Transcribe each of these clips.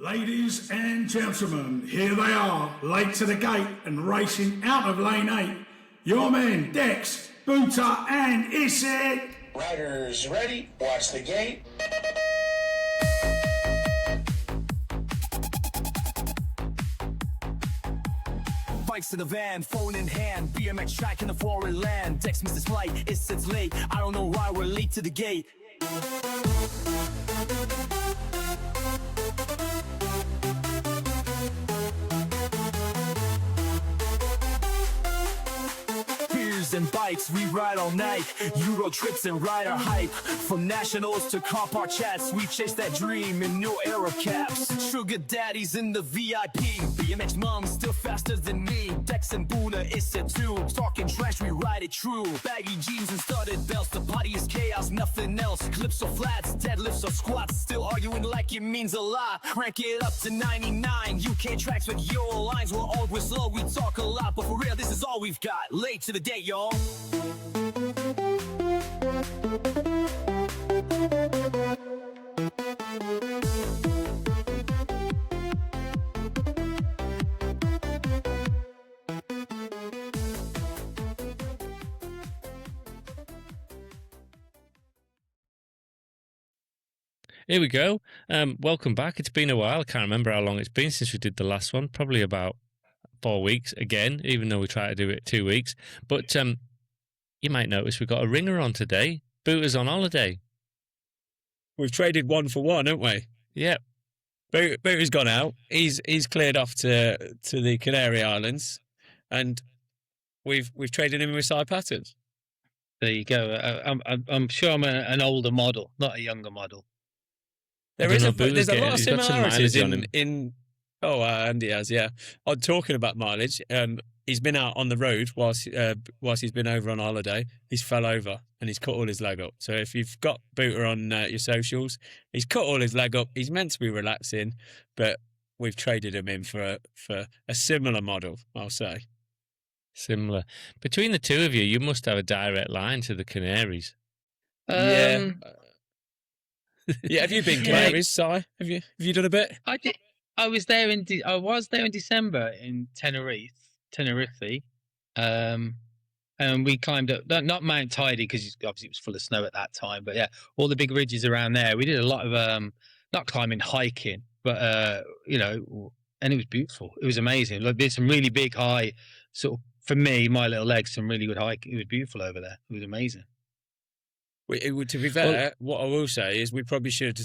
Ladies and gentlemen, here they are, late to the gate and racing out of lane 8. Your men, Dex, Boota and Issy. Riders ready, watch the gate. Bikes to the van, phone in hand, BMX track in the foreign land. Dex missed his flight, it's late, I don't know why we're late to the gate. And bikes, we ride all night. Euro trips and rider hype. From nationals to car park chats, we chase that dream in new era caps. Sugar daddies in the VIP. BMX moms still faster than me. Dex and Boota, it's a two. Talking trash, we ride it true. Baggy jeans and studded belts. The body is chaos, nothing else. Clips or flats, deadlifts or squats. Still arguing like it means a lot. Crank it up to 99. UK tracks with Euro lines. We're always slow, we talk a lot, but for real, this is all we've got. Late to the day, y'all. Here we go. Welcome back. It's been a while. I can't remember how long it's been since we did the last one. Probably about 4 weeks again, even though we try to do it 2 weeks. But you might notice we've got a ringer on today. Boota's on holiday. We've traded one for one, haven't we? Yeah. Boota's gone out. He's cleared off to the Canary Islands, and we've traded him with Si Paton. There you go. I'm sure I'm an older model, not a younger model. There's a lot of similarities in Andy has, yeah. I'm talking about mileage. He's been out on the road whilst he's been over on holiday. He's fell over and he's cut all his leg up. So if you've got Boota on your socials, he's cut all his leg up. He's meant to be relaxing, but we've traded him in for a similar model, I'll say. Similar. Between the two of you, you must have a direct line to the Canaries. Yeah. Yeah, have you been Canaries, Si? Have you done a bit? I did. I was there in December in Tenerife, and we climbed up not Mount Tidy because obviously it was full of snow at that time, but yeah, all the big ridges around there. We did a lot of not climbing, hiking, but and it was beautiful. It was amazing. Like, there's some really big high, sort of, for me, my little legs, some really good hike. It was beautiful over there. It was amazing. To be fair, what I will say is we probably should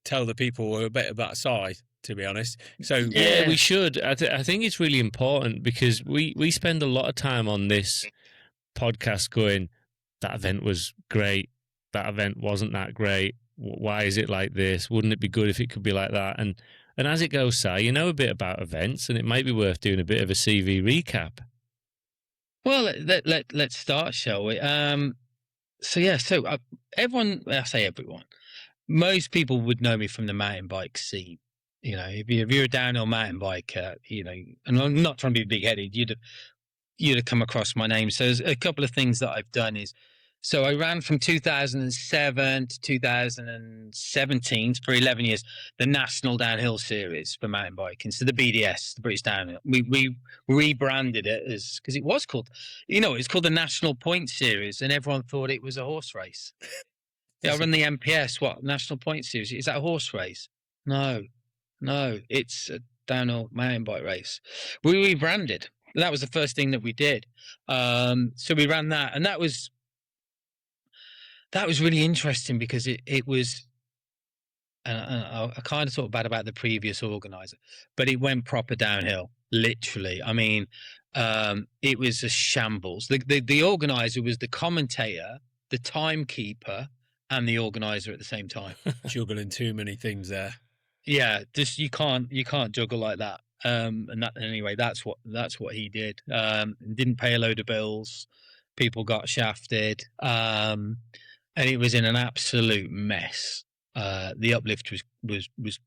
tell the people a bit about Si, to be honest. So yeah, we should. I think it's really important because we spend a lot of time on this podcast going, that event was great, that event wasn't that great, why is it like this, wouldn't it be good if it could be like that, and as it goes, Si, you know a bit about events and it might be worth doing a bit of a CV recap. Well, let's start, shall we? Everyone, I say everyone, most people would know me from the mountain bike scene. You know, if you're a downhill mountain biker, and I'm not trying to be big-headed, you'd have come across my name. So there's a couple of things that I've done is, so I ran from 2007 to 2017 for 11 years, the National Downhill Series for mountain biking. So the BDS, the British Downhill. We rebranded it because it was called, it's called the National Point Series, and everyone thought it was a horse race. Yeah, I run the MPS, National Point Series. Is that a horse race? No, it's a downhill mountain bike race. We rebranded. That was the first thing that we did. So we ran that, and that was really interesting because it was, and I kind of thought bad about the previous organizer, but it went proper downhill, literally. I mean, it was a shambles. The organizer was the commentator, the timekeeper, and the organizer at the same time. Juggling too many things there. Yeah, just you can't juggle like that. And that, anyway, that's what he did. Didn't pay a load of bills. People got shafted. And it was in an absolute mess. The uplift was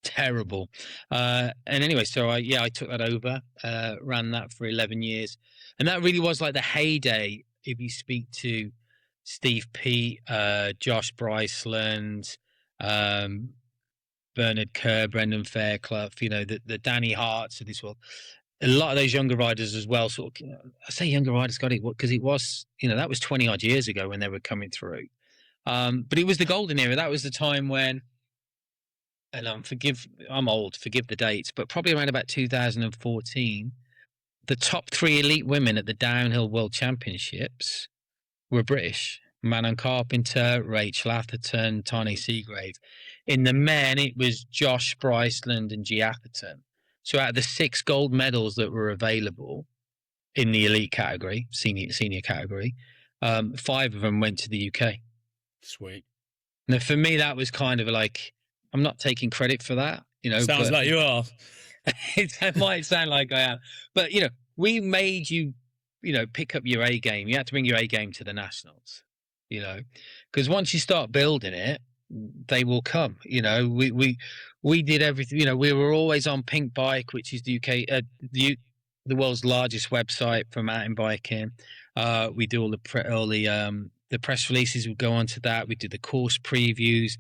terrible. And anyway, so I took that over, ran that for 11 years. And that really was like the heyday. If you speak to Steve Pete, Josh Bryceland, Bernard Kerr, Brendan Fairclough, the Danny Harts of this world. A lot of those younger riders as well. Sort of, I say younger riders, got it because it was, that was 20 odd years ago when they were coming through. But it was the golden era. That was the time when, and I'm old, forgive the dates, but probably around about 2014, the top 3 elite women at the Downhill World Championships were British. Manon Carpenter, Rachel Atherton, Tani Seagrave. In the men, it was Josh Bryceland and G. Atherton. So out of the 6 gold medals that were available in the elite category, senior category, 5 of them went to the UK. Sweet. Now, for me, that was kind of like, I'm not taking credit for that. Sounds like you are. It might sound like I am. But, we made you, pick up your A game. You had to bring your A game to the nationals, because once you start building it, they will come. We did everything. We were always on Pink Bike, which is the UK, the world's largest website for mountain biking. We do all the press releases. Would go onto that. We did the course previews.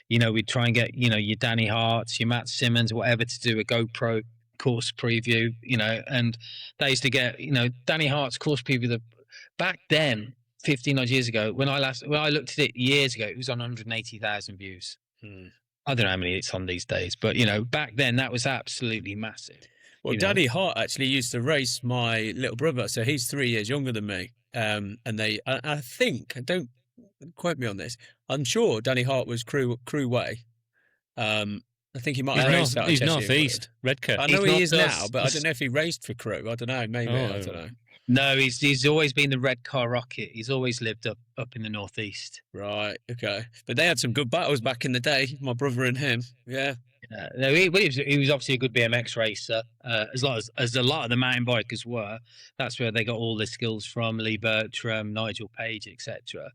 We'd try and get your Danny Harts, your Matt Simmons, whatever, to do a GoPro course preview. And they used to get Danny Hart's course preview. Back then, 15 odd years ago, when I looked at it years ago, it was on 180,000 views. I don't know how many it's on these days, but back then that was absolutely massive. Well, Danny Hart actually used to race my little brother, so he's 3 years younger than me. And I think, don't quote me on this, I'm sure Danny Hart was Crew Way. I think he might have raced out. He's northeast, Redcar. I know he is now, but I don't know if he raced for Crew. I don't know. Maybe I don't know. No, he's always been the Redcar Rocket. He's always lived up in the northeast. Right. Okay. But they had some good battles back in the day. My brother and him. Yeah. No, he was obviously a good BMX racer, as a lot of the mountain bikers were. That's where they got all their skills from: Lee Bertram, Nigel Page, etc.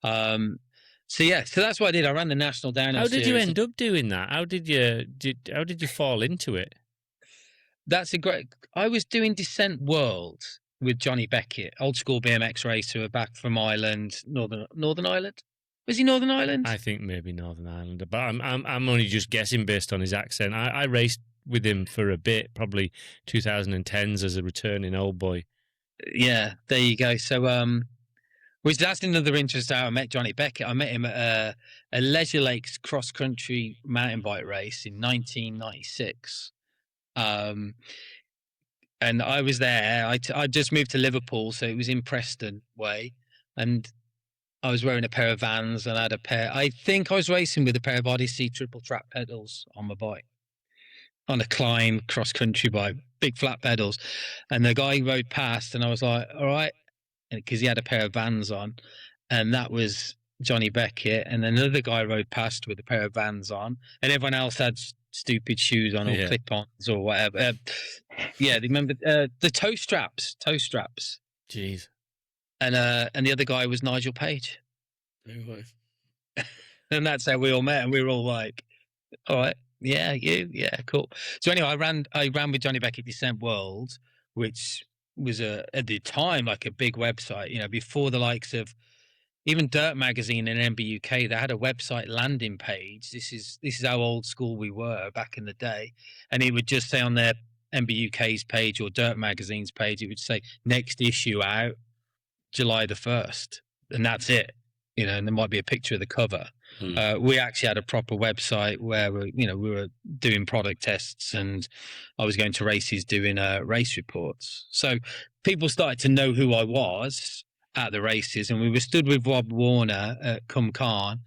So that's what I did. I ran the national downhill. How did you end up doing that? How did you fall into it? I was doing Descent World with Johnny Beckett, old school BMX racer back from Ireland, Northern Ireland. Was he Northern Ireland? I think maybe Northern Ireland, but I'm only just guessing based on his accent. I raced with him for a bit, probably 2010s as a returning old boy. Yeah, there you go. So that's another interest how I met Johnny Beckett. I met him at a Leisure Lakes cross country mountain bike race in 1996. And I was there. I just moved to Liverpool, so it was in Preston way, and I was wearing a pair of Vans and I had I think I was racing with a pair of Odyssey triple trap pedals on my bike, on a climb cross country bike, big flat pedals. And the guy rode past and I was like, all right, because he had a pair of Vans on, and that was Johnny Beckett. And another guy rode past with a pair of Vans on, and everyone else had stupid shoes on or clip-ons or whatever. Remember the toe straps. Jeez. And the other guy was Nigel Page. And that's how we all met, and we were all like, all right, cool. So anyway, I ran with Johnny Beckett Descent World, which was at the time like a big website, before the likes of even Dirt Magazine and NB UK. They had a website landing page. This is how old school we were back in the day. And it would just say on their NB UK's page or Dirt Magazine's page, it would say next issue out July the 1st, and that's it. And there might be a picture of the cover. We actually had a proper website where we were doing product tests, and I was going to races doing race reports. So people started to know who I was at the races, and we were stood with Rob Warner at Cumcarn,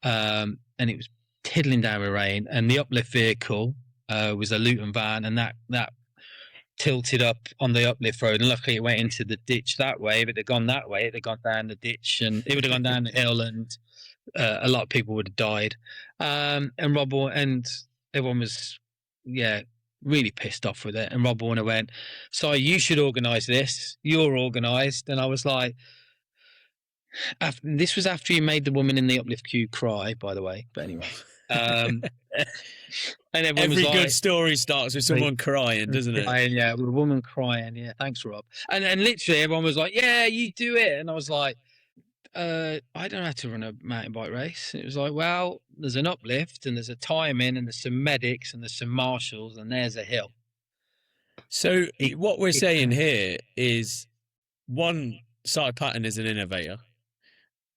and it was tiddling down with rain, and the uplift vehicle was a Luton van, and that tilted up on the uplift road, and luckily it went into the ditch that way. If it had gone that way, it had gone down the ditch, and it would have gone down the hill, and a lot of people would have died. And Rob and everyone was really pissed off with it. And Rob Warner went, "So you should organise this. You're organised." And I was like, this was after you made the woman in the uplift queue cry, by the way. But anyway. And every good story starts with someone crying, doesn't it? Yeah, with a woman crying. Yeah, thanks, Rob. And literally everyone was like, "Yeah, you do it." And I was like, I don't know how to run a mountain bike race. And it was like, well, there's an uplift and there's a timing and there's some medics and there's some marshals and there's a hill. So what we're saying here is, one, Si Paton is an innovator.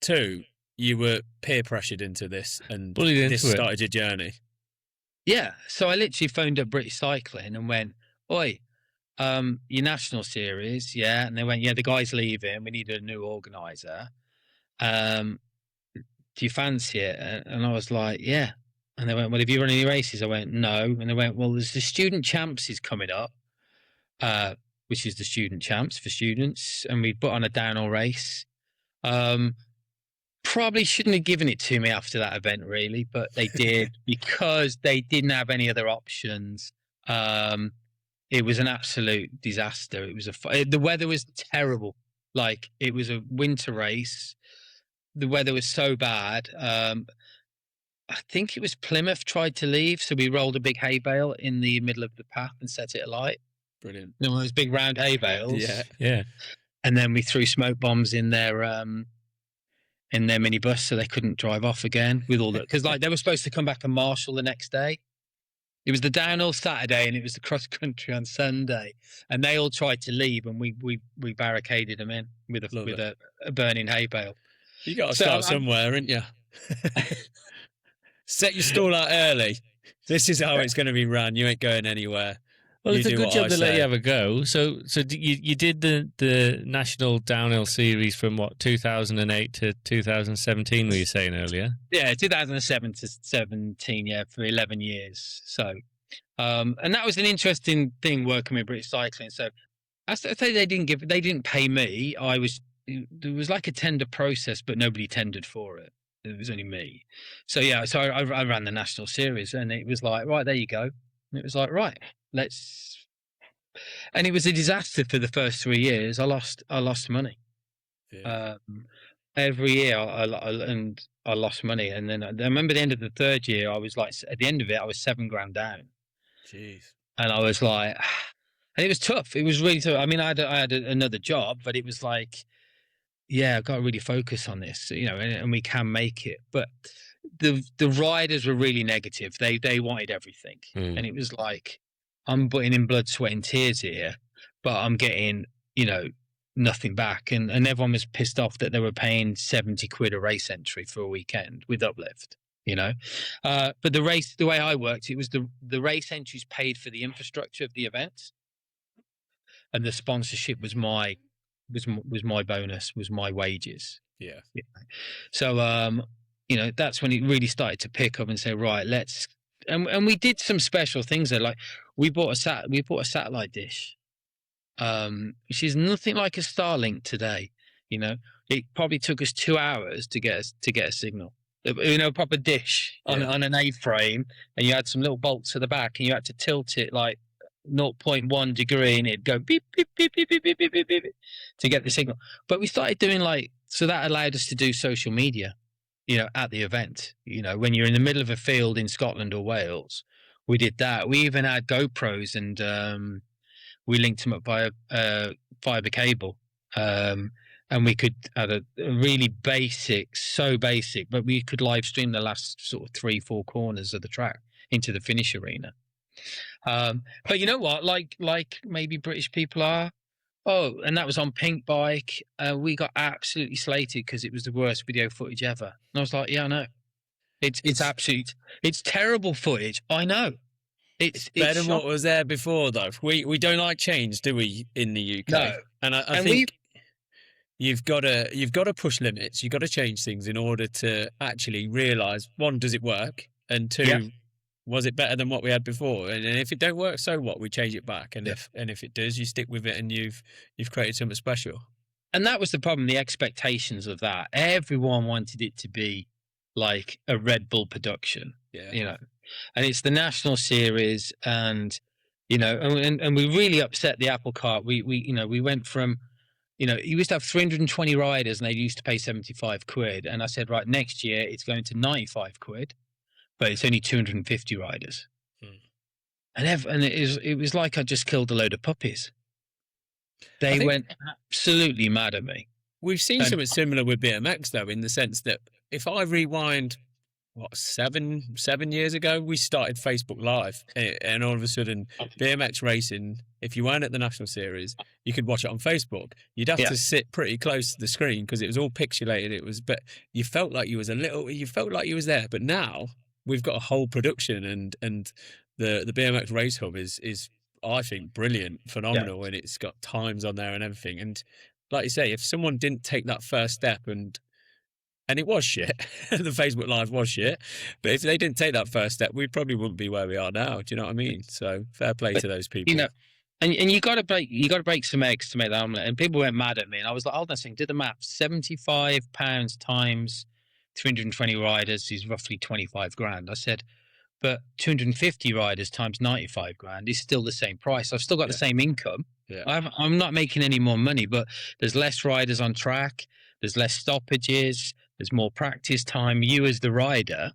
Two, you were peer pressured into this and this started your journey. Yeah. So I literally phoned up British Cycling and went, oi, your national series, yeah. And they went, yeah, the guy's leaving. We need a new organizer. Do you fancy it? And I was like, yeah. And they went, well, have you run any races? I went, no. And they went, well, there's the student champs is coming up, which is the student champs for students. And we put on a downhill race. Probably shouldn't have given it to me after that event, really, but they did because they didn't have any other options. It was an absolute disaster. It was the weather was terrible. Like, it was a winter race. The weather was so bad. I think it was Plymouth tried to leave, so we rolled a big hay bale in the middle of the path and set it alight. Brilliant. One of those big round hay bales. Yeah. And then we threw smoke bombs in their minibus so they couldn't drive off again with all that, because like they were supposed to come back and marshal the next day. It was the downhill Saturday and it was the cross country on Sunday, and they all tried to leave and we barricaded them in with a burning hay bale. You got to start somewhere, haven't you? Set your stall out early. This is how it's going to be run. You ain't going anywhere. Well, it's a good job they let you have a go. So you did the National Downhill Series from what, 2008 to 2017? Were you saying earlier? Yeah, 2007 to 17. Yeah, for 11 years. So, and that was an interesting thing working with British Cycling. So, I say they didn't pay me. There was like a tender process, but nobody tendered for it. It was only me. So yeah, so I ran the National Series, and it was like, right, there you go. And it was like, right. And it was a disaster for the first 3 years. I lost money. Yeah. Every year I lost money. And then I remember the end of the third year, I was like, at the end of it, I was $7,000 down. Jeez. And I was like, and it was tough. It was really tough. I mean, I had another job, but it was like, yeah, I've got to really focus on this, and we can make it. But the riders were really negative. They wanted everything. And it was like, I'm putting in blood, sweat and tears here, but I'm getting, nothing back. And everyone was pissed off that they were paying 70 quid a race entry for a weekend with uplift, But the way I worked, it was the race entries paid for the infrastructure of the event. And the sponsorship was my bonus, was my wages. Yeah. So, that's when it really started to pick up and say, right, let's, and we did some special things there. Like we bought a satellite dish, which is nothing like a Starlink today. It probably took us 2 hours to get a signal. A proper dish on an A-frame, and you had some little bolts at the back, and you had to tilt it like 0.1 degree, and it'd go beep beep beep beep beep beep beep beep beep to get the signal. But we started doing so that allowed us to do social media. At the event, when you're in the middle of a field in Scotland or Wales, we did that. We even had GoPros, and we linked them up via fiber cable. And we could have a really basic, but we could live stream the last sort of 3-4 corners of the track into the finish arena. But you know what, like maybe British people are. Oh, and that was on Pink Bike. We got absolutely slated because it was the worst video footage ever. And I was like, yeah, I know. It's terrible footage. I know. It's better than what was there before, though. We don't like change, do we, in the UK? No. And I think you've got to push limits. You've got to change things in order to actually realise, one, does it work? And two, was it better than what we had before? And if it don't work, so what? We change it back. And if it does, you stick with it, and you've created something special. And that was the problem, the expectations of that. Everyone wanted it to be like a Red Bull production. Yeah. And it's the National Series, and and we really upset the apple cart. We went from, you used to have 320 riders and they used to pay 75 quid. And I said, right, next year it's going to 95 quid. But it's only 250 riders. And it was like I just killed a load of puppies. They went absolutely mad at me. We've seen something similar with BMX, though, in the sense that if I rewind, 7 years ago, we started Facebook Live, and all of a sudden, BMX racing, if you weren't at the National Series, you could watch it on Facebook. You'd have to sit pretty close to the screen because it was all pixelated. But you felt like you was there. But now we've got a whole production, and the BMX Race Hub is I think brilliant, phenomenal, and it's got times on there and everything. And like you say, if someone didn't take that first step, and it was shit, the Facebook Live was shit, but if they didn't take that first step, we probably wouldn't be where we are now. Do you know what I mean? So fair play to those people. And you got to break some eggs to make the omelette. And people went mad at me, and I was like, hold on a second, did the math. £75 times 320 riders is roughly 25 grand. I said, but 250 riders times 95 grand is still the same price. I've still got the same income. Yeah. I'm not making any more money, but there's less riders on track. There's less stoppages. There's more practice time. You as the rider,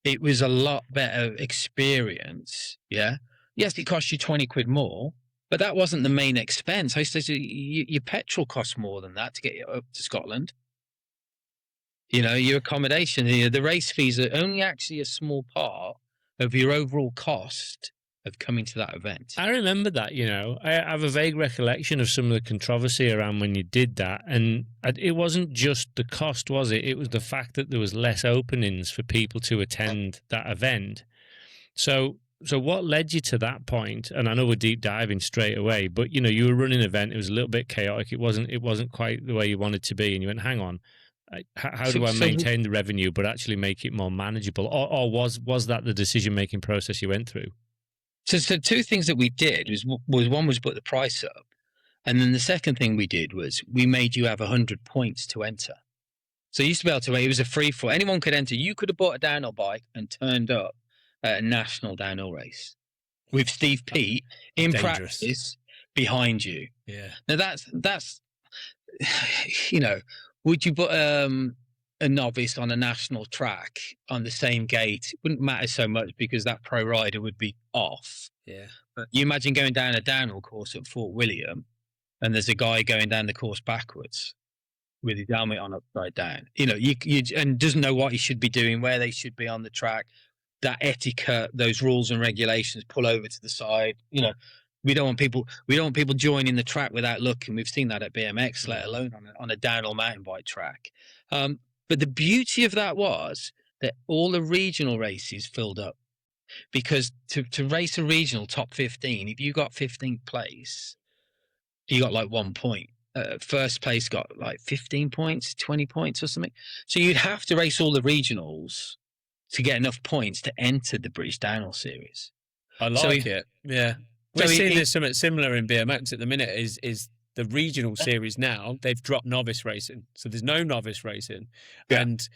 it was a lot better experience. Yeah. Yes, it cost you 20 quid more, but that wasn't the main expense. I used to say your petrol costs more than that to get you up to Scotland. Your accommodation, the race fees are only actually a small part of your overall cost of coming to that event. I remember that, I have a vague recollection of some of the controversy around when you did that. And it wasn't just the cost, was it? It was the fact that there was less openings for people to attend that event. So what led you to that point? And I know we're deep diving straight away, but, you were running an event. It was a little bit chaotic. It wasn't quite the way you wanted to be. And you went, hang on. How do I maintain the revenue but actually make it more manageable? Or was that the decision-making process you went through? So two things that we did was one was put the price up. And then the second thing we did was we made you have 100 points to enter. So you used to be able to, it was a free for anyone could enter. You could have bought a downhill bike and turned up at a national downhill race with Steve Pete in practice behind you. Yeah. Now that's would you put a novice on a national track on the same gate? It wouldn't matter so much because that pro rider would be off. Yeah. But you imagine going down a downhill course at Fort William and there's a guy going down the course backwards with his helmet on upside down. And doesn't know what he should be doing, where they should be on the track, that etiquette, those rules and regulations, pull over to the side. We don't want people joining the track without looking. We've seen that at BMX, let alone on a downhill mountain bike track. But the beauty of that was that all the regional races filled up, because to race a regional top 15, if you got 15th place, you got like 1 point. First place got like 15 points, 20 points or something. So you'd have to race all the regionals to get enough points to enter the British Downhill Series. I like it. Yeah. We're seeing there's something similar in BMX at the minute is the regional series now. They've dropped novice racing. So there's no novice racing. Yeah. And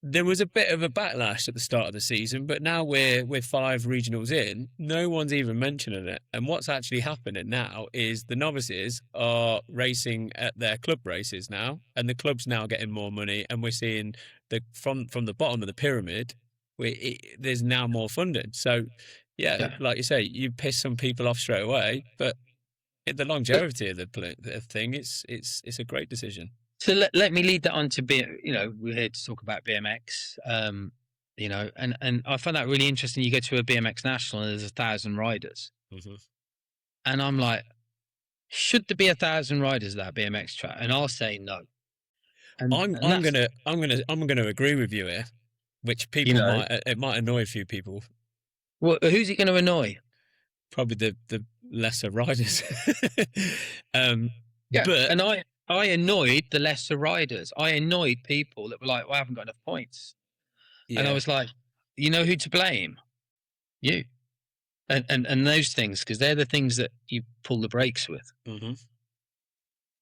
there was a bit of a backlash at the start of the season, but now we're 5 regionals in, no one's even mentioning it. And what's actually happening now is the novices are racing at their club races now, and the club's now getting more money, and we're seeing from the bottom of the pyramid, there's now more funding. So, yeah, like you say, you piss some people off straight away, but the longevity of the thing, it's a great decision. So let me lead that on to we're here to talk about BMX, and I find that really interesting. You go to a BMX national and there's 1,000 riders, and I'm like, should there be 1,000 riders at that BMX track? And I'll say no. And I'm gonna agree with you here, which people might annoy a few people. Well, who's it going to annoy? Probably the lesser riders. But and I annoyed the lesser riders. I annoyed people that were like, well, I haven't got enough points. Yeah. And I was like, you know who to blame? You. And those things, because they're the things that you pull the brakes with.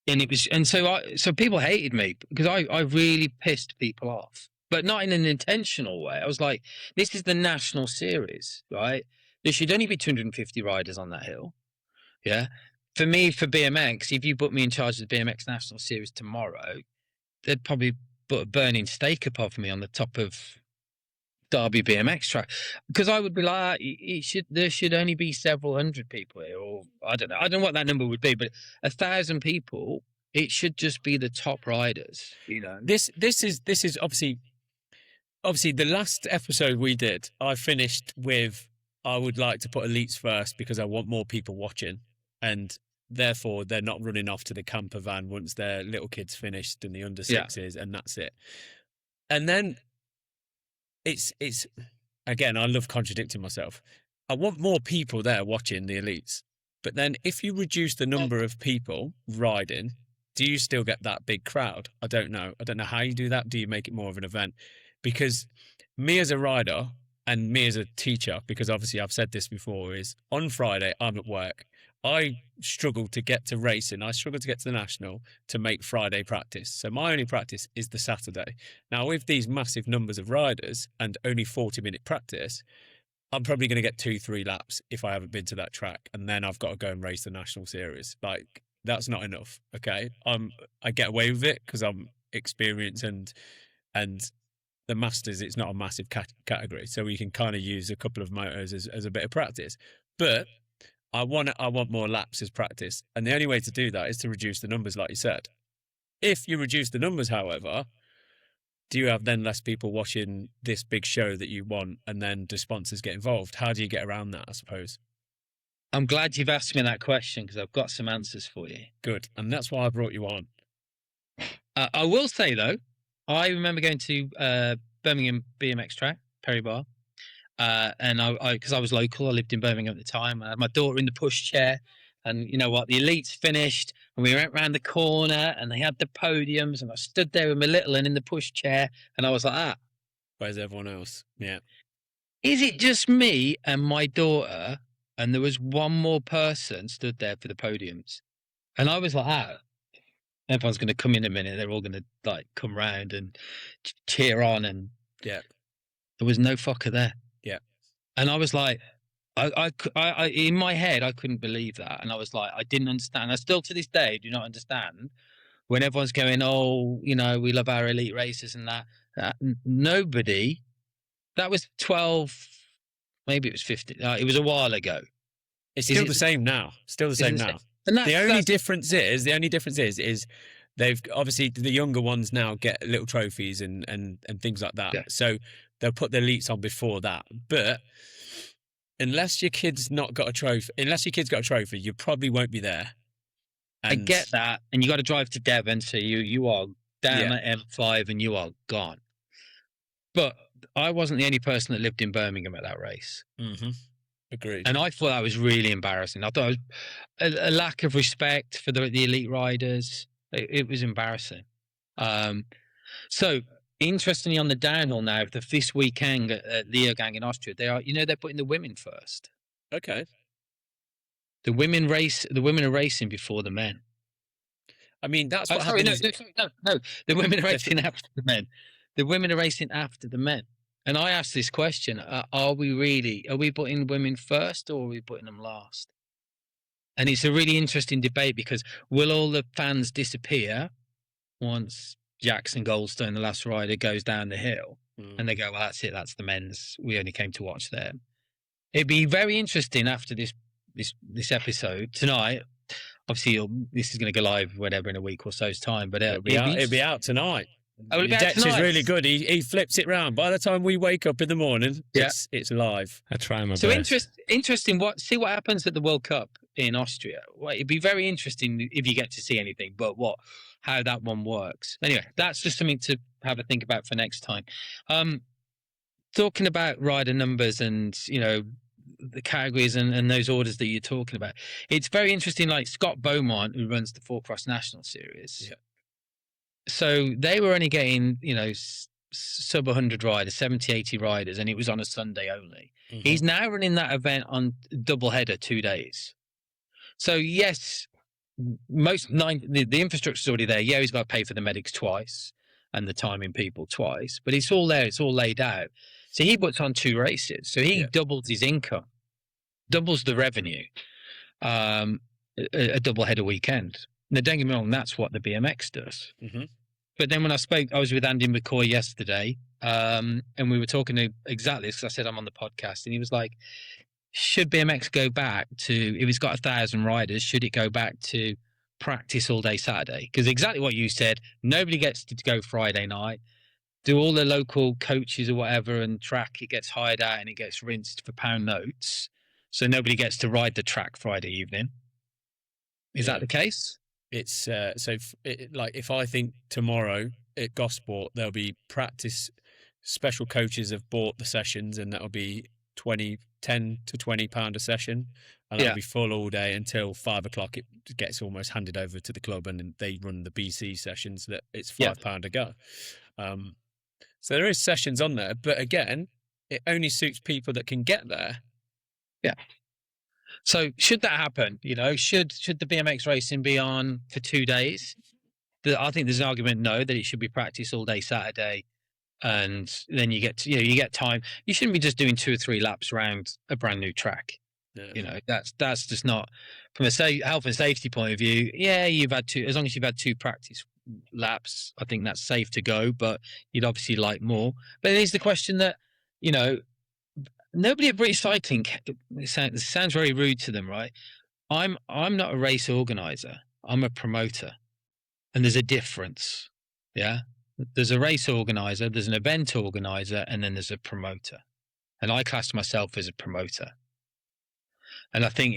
And so people hated me because I really pissed people off, but not in an intentional way. I was like, this is the national series, right? There should only be 250 riders on that hill. Yeah. For me, for BMX, if you put me in charge of the BMX National Series tomorrow, they'd probably put a burning stake above me on the top of Derby BMX track, because I would be like, there should only be several hundred people here, or I don't know what that number would be, but 1,000 people It should just be the top riders. This is obviously the last episode we did. I finished with I would like to put elites first because I want more people watching, and therefore they're not running off to the camper van once their little kids finished and the under sixes, and that's it. And then it's again, I love contradicting myself. I want more people there watching the elites, but then if you reduce the number of people riding, do you still get that big crowd? I don't know. I don't know how you do that. Do you make it more of an event? Because me as a rider and me as a teacher, because obviously I've said this before, is on Friday I'm at work. I struggle to get to racing. I struggle to get to the national to make Friday practice. So my only practice is the Saturday. Now, with these massive numbers of riders and only 40-minute practice, I'm probably going to get 2-3 laps if I haven't been to that track. And then I've got to go and race the national series. Like, that's not enough. Okay. I get away with it because I'm experienced and the masters, it's not a massive category. So we can kind of use a couple of motors as a bit of practice, but I want more laps as practice. And the only way to do that is to reduce the numbers, like you said. If you reduce the numbers, however, do you have then less people watching this big show that you want, and then do sponsors get involved? How do you get around that, I suppose? I'm glad you've asked me that question because I've got some answers for you. Good. And that's why I brought you on. I will say, though, I remember going to Birmingham BMX track, Perry Bar. And because I was local, I lived in Birmingham at the time. I had my daughter in the pushchair, and you know what? The elites finished, and we went round the corner, and they had the podiums, and I stood there with my little one in the pushchair, and I was like, "Ah, where's everyone else?" Yeah. Is it just me and my daughter? And there was one more person stood there for the podiums, and I was like, "Ah, everyone's going to come in a minute. They're all going to like come round and cheer on." And yeah, there was no fucker there. Yeah. And I was like, I in my head, I couldn't believe that. And I was like, I didn't understand. I still to this day do not understand when everyone's going, oh, you know, we love our elite racers and that. Nobody, that was 12, maybe it was 15. It was a while ago. It's still the same now. Still the same now. And the only difference is they've obviously the younger ones now get little trophies and things like that. Yeah. So they'll put the elites on before that. But unless your kid's got a trophy, you probably won't be there. And I get that. And you got to drive to Devon, so you are down at M5 and you are gone. But I wasn't the only person that lived in Birmingham at that race. Mm-hmm. Agreed. And I thought that was really embarrassing. I thought it was a lack of respect for the elite riders. It was embarrassing. So interestingly, on the downhill now, this weekend at Leogang in Austria, they're putting the women first. Okay. The women are racing before the men. I mean, that's what happens. No. The women are racing after the men. The women are racing after the men. And I asked this question, are we putting women first or are we putting them last? And it's a really interesting debate because will all the fans disappear once Jackson Goldstone, the last rider, goes down the hill? And they go, well, that's it. That's the men's. We only came to watch them. It'd be very interesting after this episode tonight. Obviously, this is going to go live, whatever, in a week or so's time. But it'll be out tonight. Oh, Dex is really good. He flips it round. By the time we wake up in the morning, it's live. I try my best. So interesting. See what happens at the World Cup in Austria. Well, it'd be very interesting if you get to see anything. But how that one works. Anyway, that's just something to have a think about for next time. Talking about rider numbers and the categories and those orders that you're talking about. It's very interesting. Like Scott Beaumont, who runs the Four Cross National Series. Yeah. So they were only getting, sub 100 riders, 70, 80 riders, and it was on a Sunday only. Mm-hmm. He's now running that event on double header 2 days. So yes, the infrastructure's already there. Yeah, he's got to pay for the medics twice and the timing people twice, but it's all there. It's all laid out. So he puts on 2 races. So he doubles his income, doubles the revenue, a double header weekend. Now, don't get me wrong, that's what the BMX does. Mm-hmm. But then when I was with Andy McCoy yesterday, and we were talking exactly this, because I said I'm on the podcast, and he was like, should BMX go back to, if it's got 1,000 riders, should it go back to practice all day Saturday, because exactly what you said, nobody gets to go Friday night, do all the local coaches or whatever, and track, it gets hired out and it gets rinsed for pound notes. So nobody gets to ride the track Friday evening. Is that the case? It's like if I think tomorrow at Gosport there'll be practice, special coaches have bought the sessions, and that'll be 10 to 20 pound a session, and that'll be full all day until 5 o'clock. It gets almost handed over to the club, and they run the BC sessions that it's £5 a go. So there is sessions on there, but again, it only suits people that can get there. Yeah. So should that happen, should the BMX racing be on for 2 days? I think there's an argument that it should be practice all day Saturday, and then you get you get time. You shouldn't be just doing 2 or 3 laps around a brand new track. Yeah. That's just not, from a health and safety point of view. Yeah, you've had 2, as long as you've had 2 practice laps, I think that's safe to go. But you'd obviously like more. But it is the question that nobody at British Cycling. It sounds very rude to them, right? I'm not a race organizer. I'm a promoter, and there's a difference. Yeah, there's a race organizer, there's an event organizer, and then there's a promoter. And I class myself as a promoter. And I think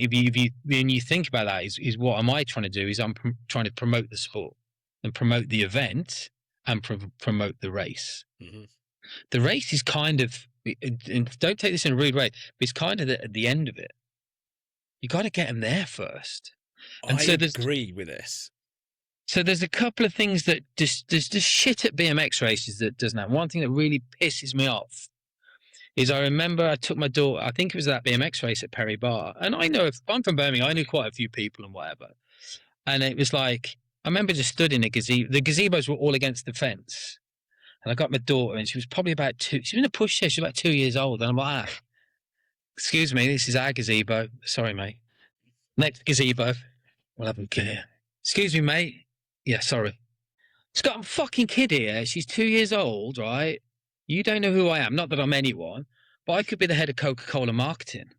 when you think about that, is what am I trying to do? Is I'm trying to promote the sport and promote the event and promote the race. Mm-hmm. The race is kind of, and don't take this in a rude way, but it's kind of at the end of it. You got to get them there first. And I agree with this. So there's a couple of things that there's just shit at BMX races that doesn't have. One thing that really pisses me off is I remember I took my daughter, I think it was that BMX race at Perry Bar. And I'm from Birmingham, I knew quite a few people and whatever. And it was like, I remember just stood in a gazebo. The gazebos were all against the fence. And I got my daughter, and she was probably about 2. She was in a pushchair. She was about 2 years old. And I'm like, excuse me, this is our gazebo. Sorry, mate. Next gazebo. We'll have a gear. Excuse me, mate. Yeah, sorry. It's got a fucking kid here. She's 2 years old, right? You don't know who I am. Not that I'm anyone, but I could be the head of Coca-Cola marketing.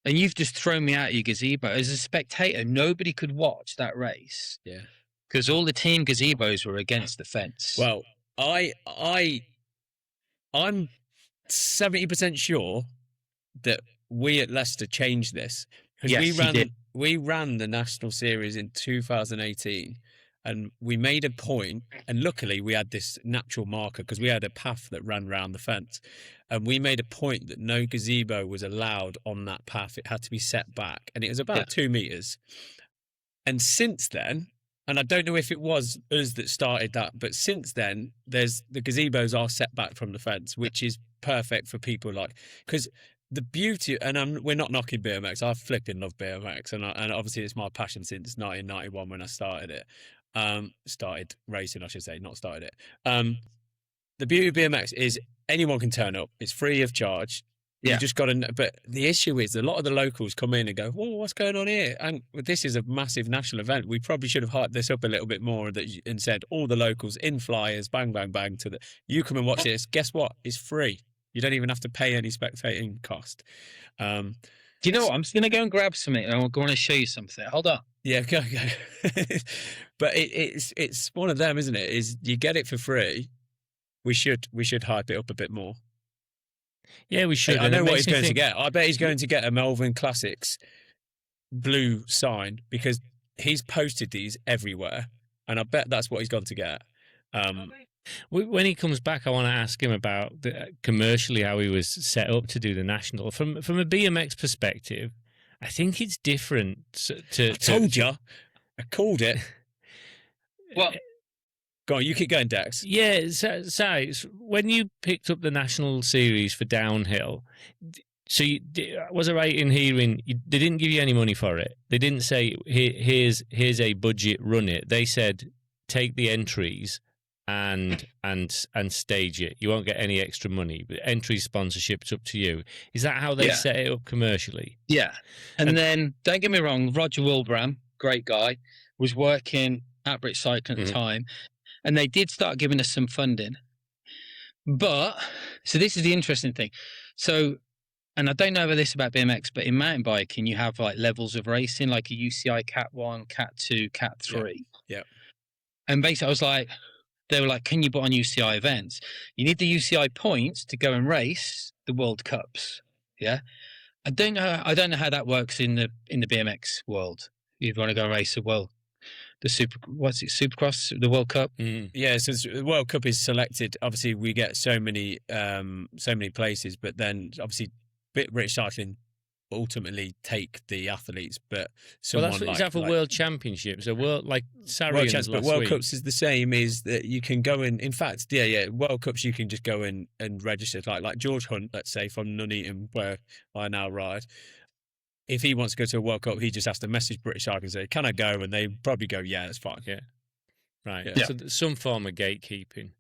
And you've just thrown me out of your gazebo. As a spectator, nobody could watch that race. Yeah. Because all the team gazebos were against the fence. Well, I'm 70% sure that we at Leicester changed this. Because we ran the National Series in 2018, and we made a point, and luckily we had this natural marker because we had a path that ran round the fence, and we made a point that no gazebo was allowed on that path. It had to be set back, and it was about 2 meters. And since then, and I don't know if it was us that started that, but since then, the gazebos are set back from the fence, which is perfect for people because the beauty, and we're not knocking BMX. I flipping love BMX, and obviously it's my passion since 1991 when I started it. Started racing, I should say, not started it. The beauty of BMX is anyone can turn up. It's free of charge. You just got to. But the issue is a lot of the locals come in and go, "Whoa, what's going on here?" And this is a massive national event. We probably should have hyped this up a little bit more and said all the locals in flyers, bang, bang, bang. You come and watch this. Guess what? It's free. You don't even have to pay any spectating cost. Do you know what? I'm just going to go and grab something, and I'm going to show you something. Hold on. Yeah, go. But it's one of them, isn't it? Is you get it for free. We should hype it up a bit more. Yeah, we should. I know what he's going to get. I bet he's going to get a Malverns Classics blue sign because he's posted these everywhere, and I bet that's what he's gone to get. When he comes back, I want to ask him about commercially how he was set up to do the national. From a BMX perspective, I think it's different. I told you. I called it. Well, go on, you keep going, Dex. Yeah, so when you picked up the national series for downhill, so was it right in hearing they didn't give you any money for it? They didn't say, here's a budget, run it. They said, take the entries and stage it. You won't get any extra money, but entry sponsorship, it's up to you. Is that how they set it up commercially? Yeah. And then, don't get me wrong, Roger Wilbraham, great guy, was working at British Cycling at the time, and they did start giving us some funding. But, so this is the interesting thing. So and I don't know about this about BMX, but in mountain biking, you have like levels of racing, like a UCI Cat 1, Cat 2, Cat 3. Yeah. And basically, they were like, can you put on UCI events? You need the UCI points to go and race the World Cups. Yeah. I don't know how that works in the BMX world. You want to go and race Supercross, the World Cup? Yeah, so the World Cup is selected. Obviously, we get so many places, but then obviously British Cycling ultimately take the athletes. But is that for World Championships? World Sarians but World Cups is the same. Is that you can go in fact, World Cups you can just go in and register. Like George Hunt, let's say from Nuneaton, where I now ride. If he wants to go to a World Cup, he just has to message British Cycling and say, "Can I go?" And they probably go, "Yeah, that's fine." Yeah, right. Yeah. So some form of gatekeeping.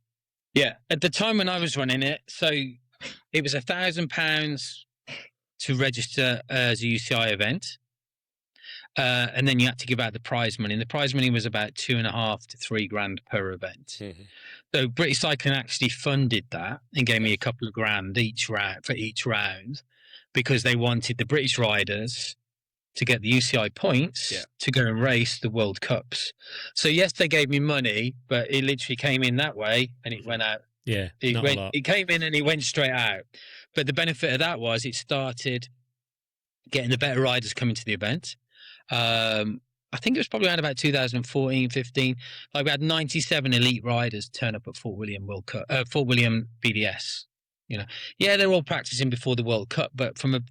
Yeah, at the time when I was running it, so it was £1,000 to register as a UCI event, and then you had to give out the prize money. And the prize money was about $2.5 to $3 grand per event. Mm-hmm. So British Cycling actually funded that and gave me a couple of grand each round for each round, because they wanted the British riders to get the UCI points to go and race the World Cups. So yes, they gave me money, but it literally came in that way and it went out. Yeah, it came in and it went straight out. But the benefit of that was it started getting the better riders coming to the event. I think it was probably around about 2014, 15. Like we had 97 elite riders turn up at Fort William BDS. They're all practicing before the World Cup, but from a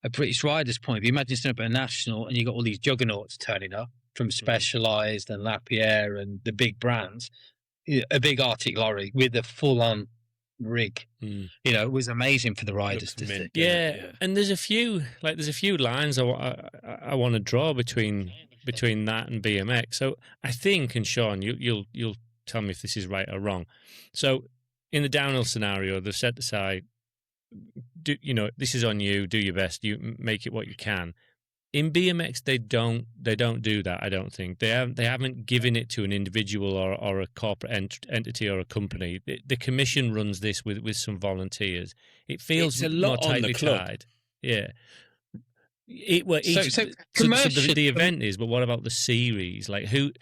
British rider's point of view, imagine standing up at a national and you got all these juggernauts turning up from Specialized and Lapierre and the big brands, a big Arctic lorry with a full-on rig. It was amazing for the riders to see. Yeah, and there's a few lines I want to draw between that and BMX. So I think, and Sean, you'll tell me if this is right or wrong. So in the downhill scenario, they've set aside, this is on you, do your best, you make it what you can. In BMX, they don't do that. I don't think they haven't given it to an individual or a corporate entity or a company. The commission runs this with some volunteers. It feels a lot more tightly on the club. Tied. Yeah. The event is, but what about the series? Like who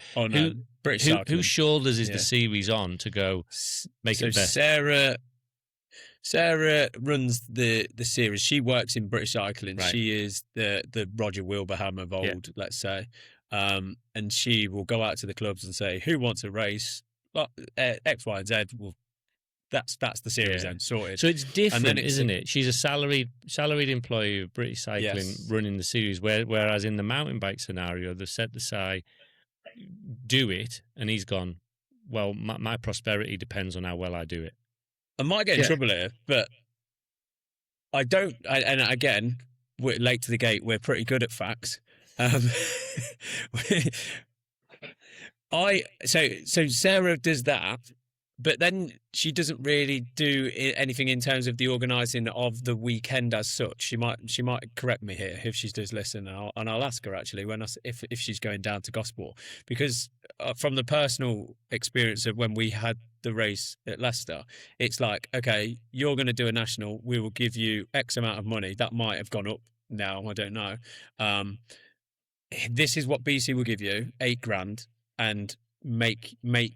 shoulders is the series on to go make it best? Sarah runs the series. She works in British Cycling. Right. She is the Roger Wilbraham of old, let's say. And she will go out to the clubs and say, "Who wants a race? X, Y, and Z will." That's the series then sorted. So it's different, isn't it? She's a salaried employee of British Cycling running the series, whereas in the mountain bike scenario, they've set aside, do it, and he's gone, well, my prosperity depends on how well I do it. I might get in trouble here, but I don't. And again, we're late to the gate. We're pretty good at facts. So Sarah does that. But then she doesn't really do anything in terms of the organising of the weekend as such. She might correct me here if she does listen, and I'll ask her actually if she's going down to Gosport, because from the personal experience of when we had the race at Leicester, it's like, okay, you're going to do a national, we will give you X amount of money. That might have gone up now, I don't know. This is what BC will give you, $8 grand, and make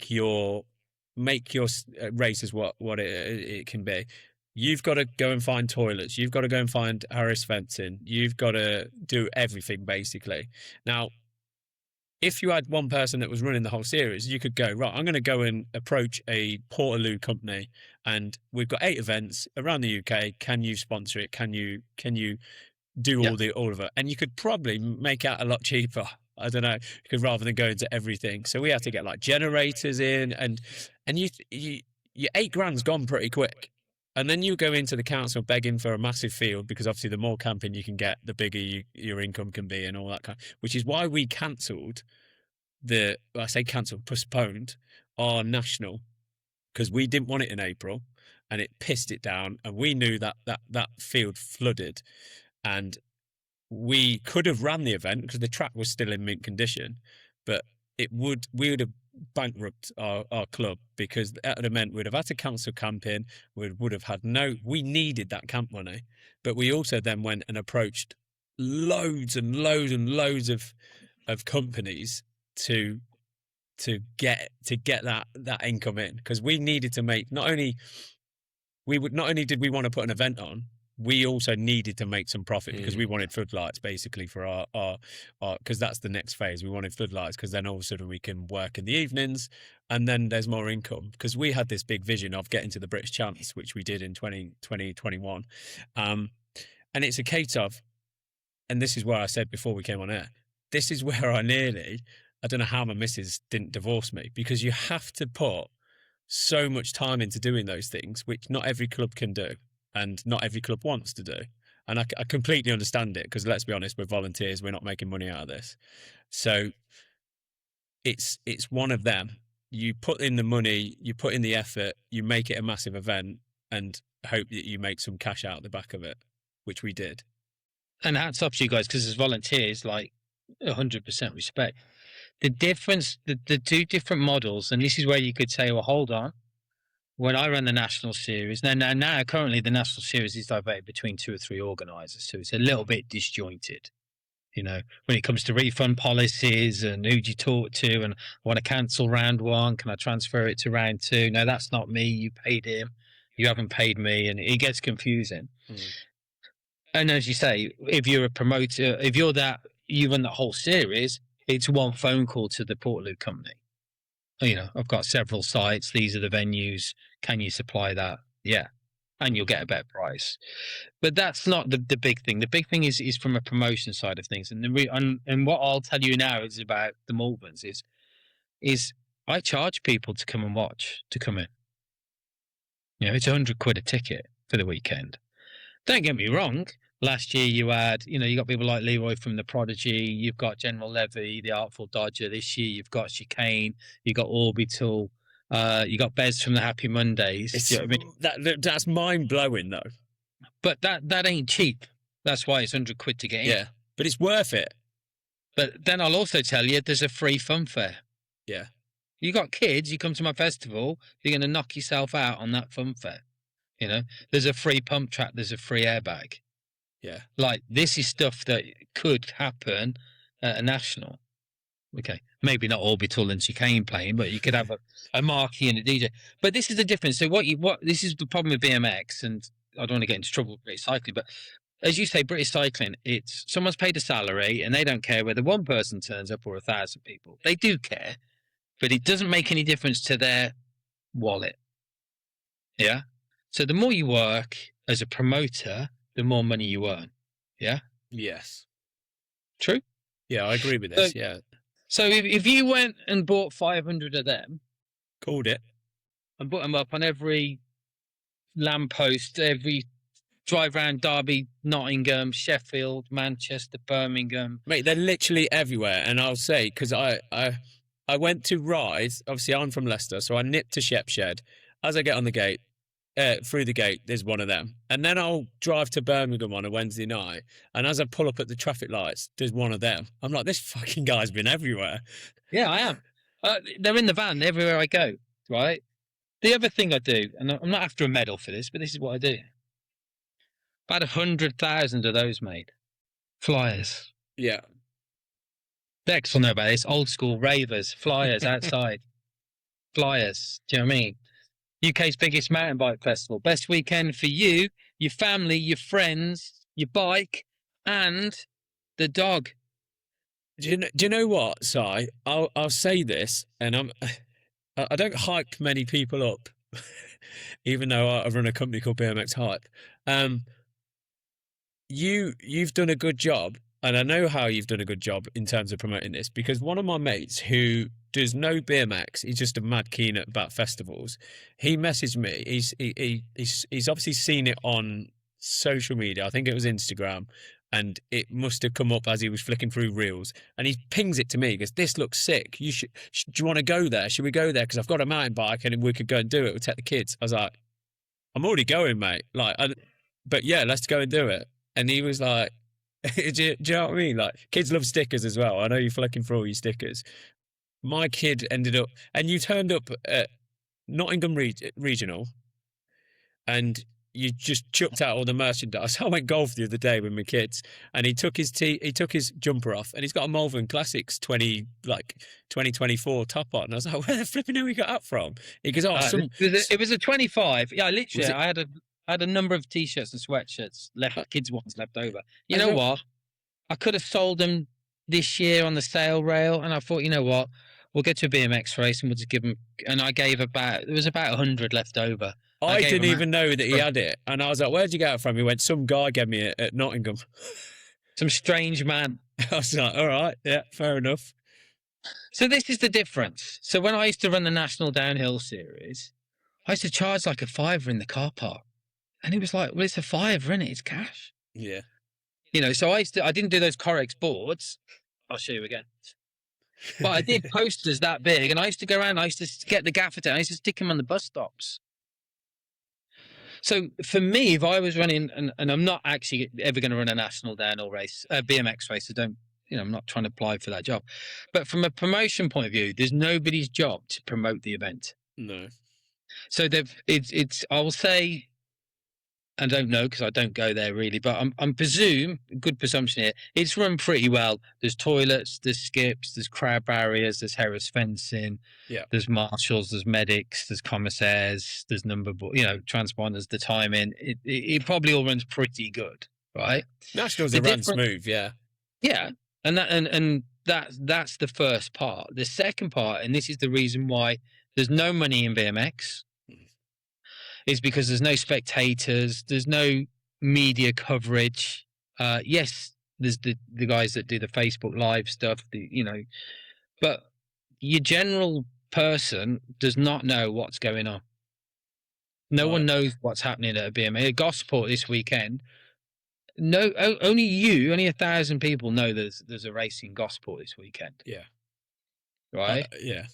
your race is what it can be. You've got to go and find toilets. You've got to go and find Harris fencing. You've got to do everything, basically. Now, if you had one person that was running the whole series, you could go, right, I'm going to go and approach a Portaloo company, and we've got 8 events around the UK. Can you sponsor it? Can you do all of it? And you could probably make out a lot cheaper. I don't know, because rather than going to everything. So we have to get like generators in, and your $8 grand's gone pretty quick. And then you go into the council begging for a massive field, because obviously the more camping you can get, the bigger your income can be and all that kind of, which is why we postponed our national, because we didn't want it in April and it pissed it down. And we knew that field flooded, and we could have ran the event because the track was still in mint condition, but we would have bankrupt our club, because that would have meant we'd have had to cancel camping. We would have had we needed that camp money, but we also then went and approached loads and loads and loads of companies to get that income in, because we needed to make not only did we want to put an event on, we also needed to make some profit, because we wanted floodlights basically for our because that's the next phase. We wanted floodlights because then all of a sudden we can work in the evenings, and then there's more income, because we had this big vision of getting to the British Champs, which we did in 2021. And it's a case of, and this is where I said before we came on air, this is where I don't know how my missus didn't divorce me, because you have to put so much time into doing those things, which not every club can do. And not every club wants to do. And I completely understand it, because let's be honest, we're volunteers. We're not making money out of this. So it's one of them. You put in the money, you put in the effort, you make it a massive event, and hope that you make some cash out the back of it, which we did. And hats off to you guys, because as volunteers, like 100% respect. The difference, the two different models, and this is where you could say, well, hold on. When I run the national series, now currently the national series is divided between 2 or 3 organisers, so it's a little bit disjointed. You know, when it comes to refund policies and who do you talk to, and I want to cancel round 1, can I transfer it to round 2? No, that's not me. You paid him, you haven't paid me, and it gets confusing. And as you say, if you're a promoter, if you run that whole series, it's one phone call to the Portaloo company. You know, I've got several sites. These are the venues. Can you supply that? Yeah. And you'll get a better price. But that's not the big thing. The big thing is from a promotion side of things. And what I'll tell you now is about the Malverns is I charge people to come and watch, to come in. You know, it's £100 a ticket for the weekend. Don't get me wrong. Last year you had, you got people like Leroy from the Prodigy, you've got General Levy, the Artful Dodger. This year you've got Chicane, you've got Orbital, you got Bez from the Happy Mondays. You know what I mean? That's mind blowing though. But that ain't cheap. That's why it's £100 to get in. Yeah, but it's worth it. But then I'll also tell you, there's a free fun fair. Yeah. You got kids, you come to my festival, you're going to knock yourself out on that fun fair. There's a free pump track, there's a free airbag. Yeah. Like, this is stuff that could happen at a national. Okay. Maybe not Orbital and Chicane playing, but you could have a marquee and a DJ. But this is the difference. So this is the problem with BMX, and I don't want to get into trouble with British cycling, but as you say, British cycling, it's someone's paid a salary and they don't care whether one person turns up or 1,000 people. They do care, but it doesn't make any difference to their wallet. Yeah. So the more you work as a promoter, the more money you earn. Yeah? Yes. True? Yeah, I agree with this, yeah. So if you went and bought 500 of them... Called it. And put them up on every lamppost, every drive round Derby, Nottingham, Sheffield, Manchester, Birmingham... Mate, they're literally everywhere. And I'll say, because I went to ride, obviously I'm from Leicester, so I nipped to Shepshed. As I get on the gate, through the gate, there's one of them. And then I'll drive to Birmingham on a Wednesday night, and as I pull up at the traffic lights, there's one of them. I'm like, this fucking guy's been everywhere. Yeah, I am. They're in the van everywhere I go, right? The other thing I do, and I'm not after a medal for this, but this is what I do. About 100,000 of those made. Flyers. Yeah. Bex will know about this. Old school ravers, flyers outside. Flyers. Do you know what I mean? UK's biggest mountain bike festival. Best weekend for you, your family, your friends, your bike, and the dog. Do you know what, Si? I'll say this, and I don't hype many people up, even though I run a company called BMX Hype. You've done a good job, and I know how you've done a good job in terms of promoting this, because one of my mates who does no BMX, he's just a mad keen about festivals. He messaged me. He's obviously seen it on social media. I think it was Instagram, and it must have come up as he was flicking through reels. And he pings it to me. He goes, "This looks sick. Do you want to go there? Should we go there? Because I've got a mountain bike and we could go and do it. We'll take the kids." I was like, "I'm already going, mate. But yeah, let's go and do it." And he was like, do you know what I mean? Like, kids love stickers as well. I know you're flicking through all your stickers. my kid ended up, and you turned up at Nottingham Regional, and you just chucked out all the merchandise. I went golf the other day with my kids, and he took his jumper off, and he's got a Malverns Classics 2024 top on. And I was like, where the flipping hell we got that from? He goes, it was a 25. Yeah, literally, I had a number of t-shirts and sweatshirts kids ones left over. You know what? I could have sold them this year on the sale rail, and I thought, you know what? We'll go to a BMX race and we'll just give them. And I gave there was about 100 left over. I didn't even know that he had it. And I was like, where'd you get it from? He went, some guy gave me it at Nottingham. Some strange man. I was like, all right, yeah, fair enough. So this is the difference. So when I used to run the National Downhill Series, I used to charge like a £5 in the car park. And he was like, well, it's a £5, isn't it? It's cash. Yeah. You know, so I didn't do those Corex boards. I'll show you again. But I did posters that big, and I used to go around, I used to get the gaffer tape, I used to stick them on the bus stops. So for me, if I was running, and I'm not actually ever going to run a national downhill race, BMX race, so I'm not trying to apply for that job. But from a promotion point of view, there's nobody's job to promote the event. No. So I will say, I don't know because I don't go there really, but I'm presume, good presumption here, it's run pretty well. There's toilets, there's skips, there's crowd barriers, there's Harris fencing, there's marshals, there's medics, there's commissaires, there's transponders, the timing. It probably all runs pretty good, right? Nationals are run smooth, yeah. Yeah, and that's the first part. The second part, and this is the reason why there's no money in BMX, is because there's no spectators, there's no media coverage. Yes, there's the guys that do the Facebook Live stuff, but your general person does not know what's going on. No one knows what's happening at a BMX. Gosport this weekend, only 1,000 people know there's a race in Gosport this weekend. Yeah. Right? Yeah.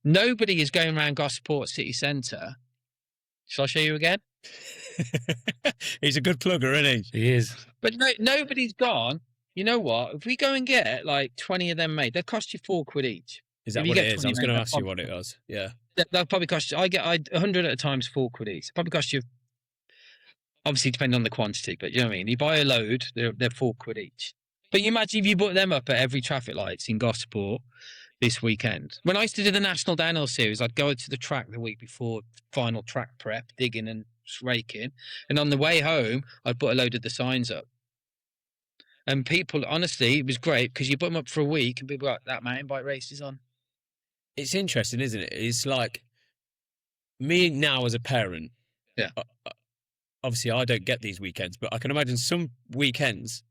Nobody is going around Gosport city centre. Shall I show you again? He's a good plugger, isn't he? He is. But nobody's gone. You know what? If we go and get like 20 of them made, they'll cost you £4 each. Is that what it is? I was going to ask you what it was. Yeah. They'll probably cost you, 100 at a time is £4 each. It'll probably cost you, obviously depending on the quantity, but you know what I mean? You buy a load, they're £4 each. But you imagine if you put them up at every traffic lights in Gosport this weekend. When I used to do the National Downhill Series, I'd go to the track the week before, final track prep, digging and raking. And on the way home, I'd put a load of the signs up. And people, honestly, it was great because you put them up for a week and people were like, that mountain bike race is on. It's interesting, isn't it? It's like me now as a parent. Yeah. Obviously, I don't get these weekends, but I can imagine some weekends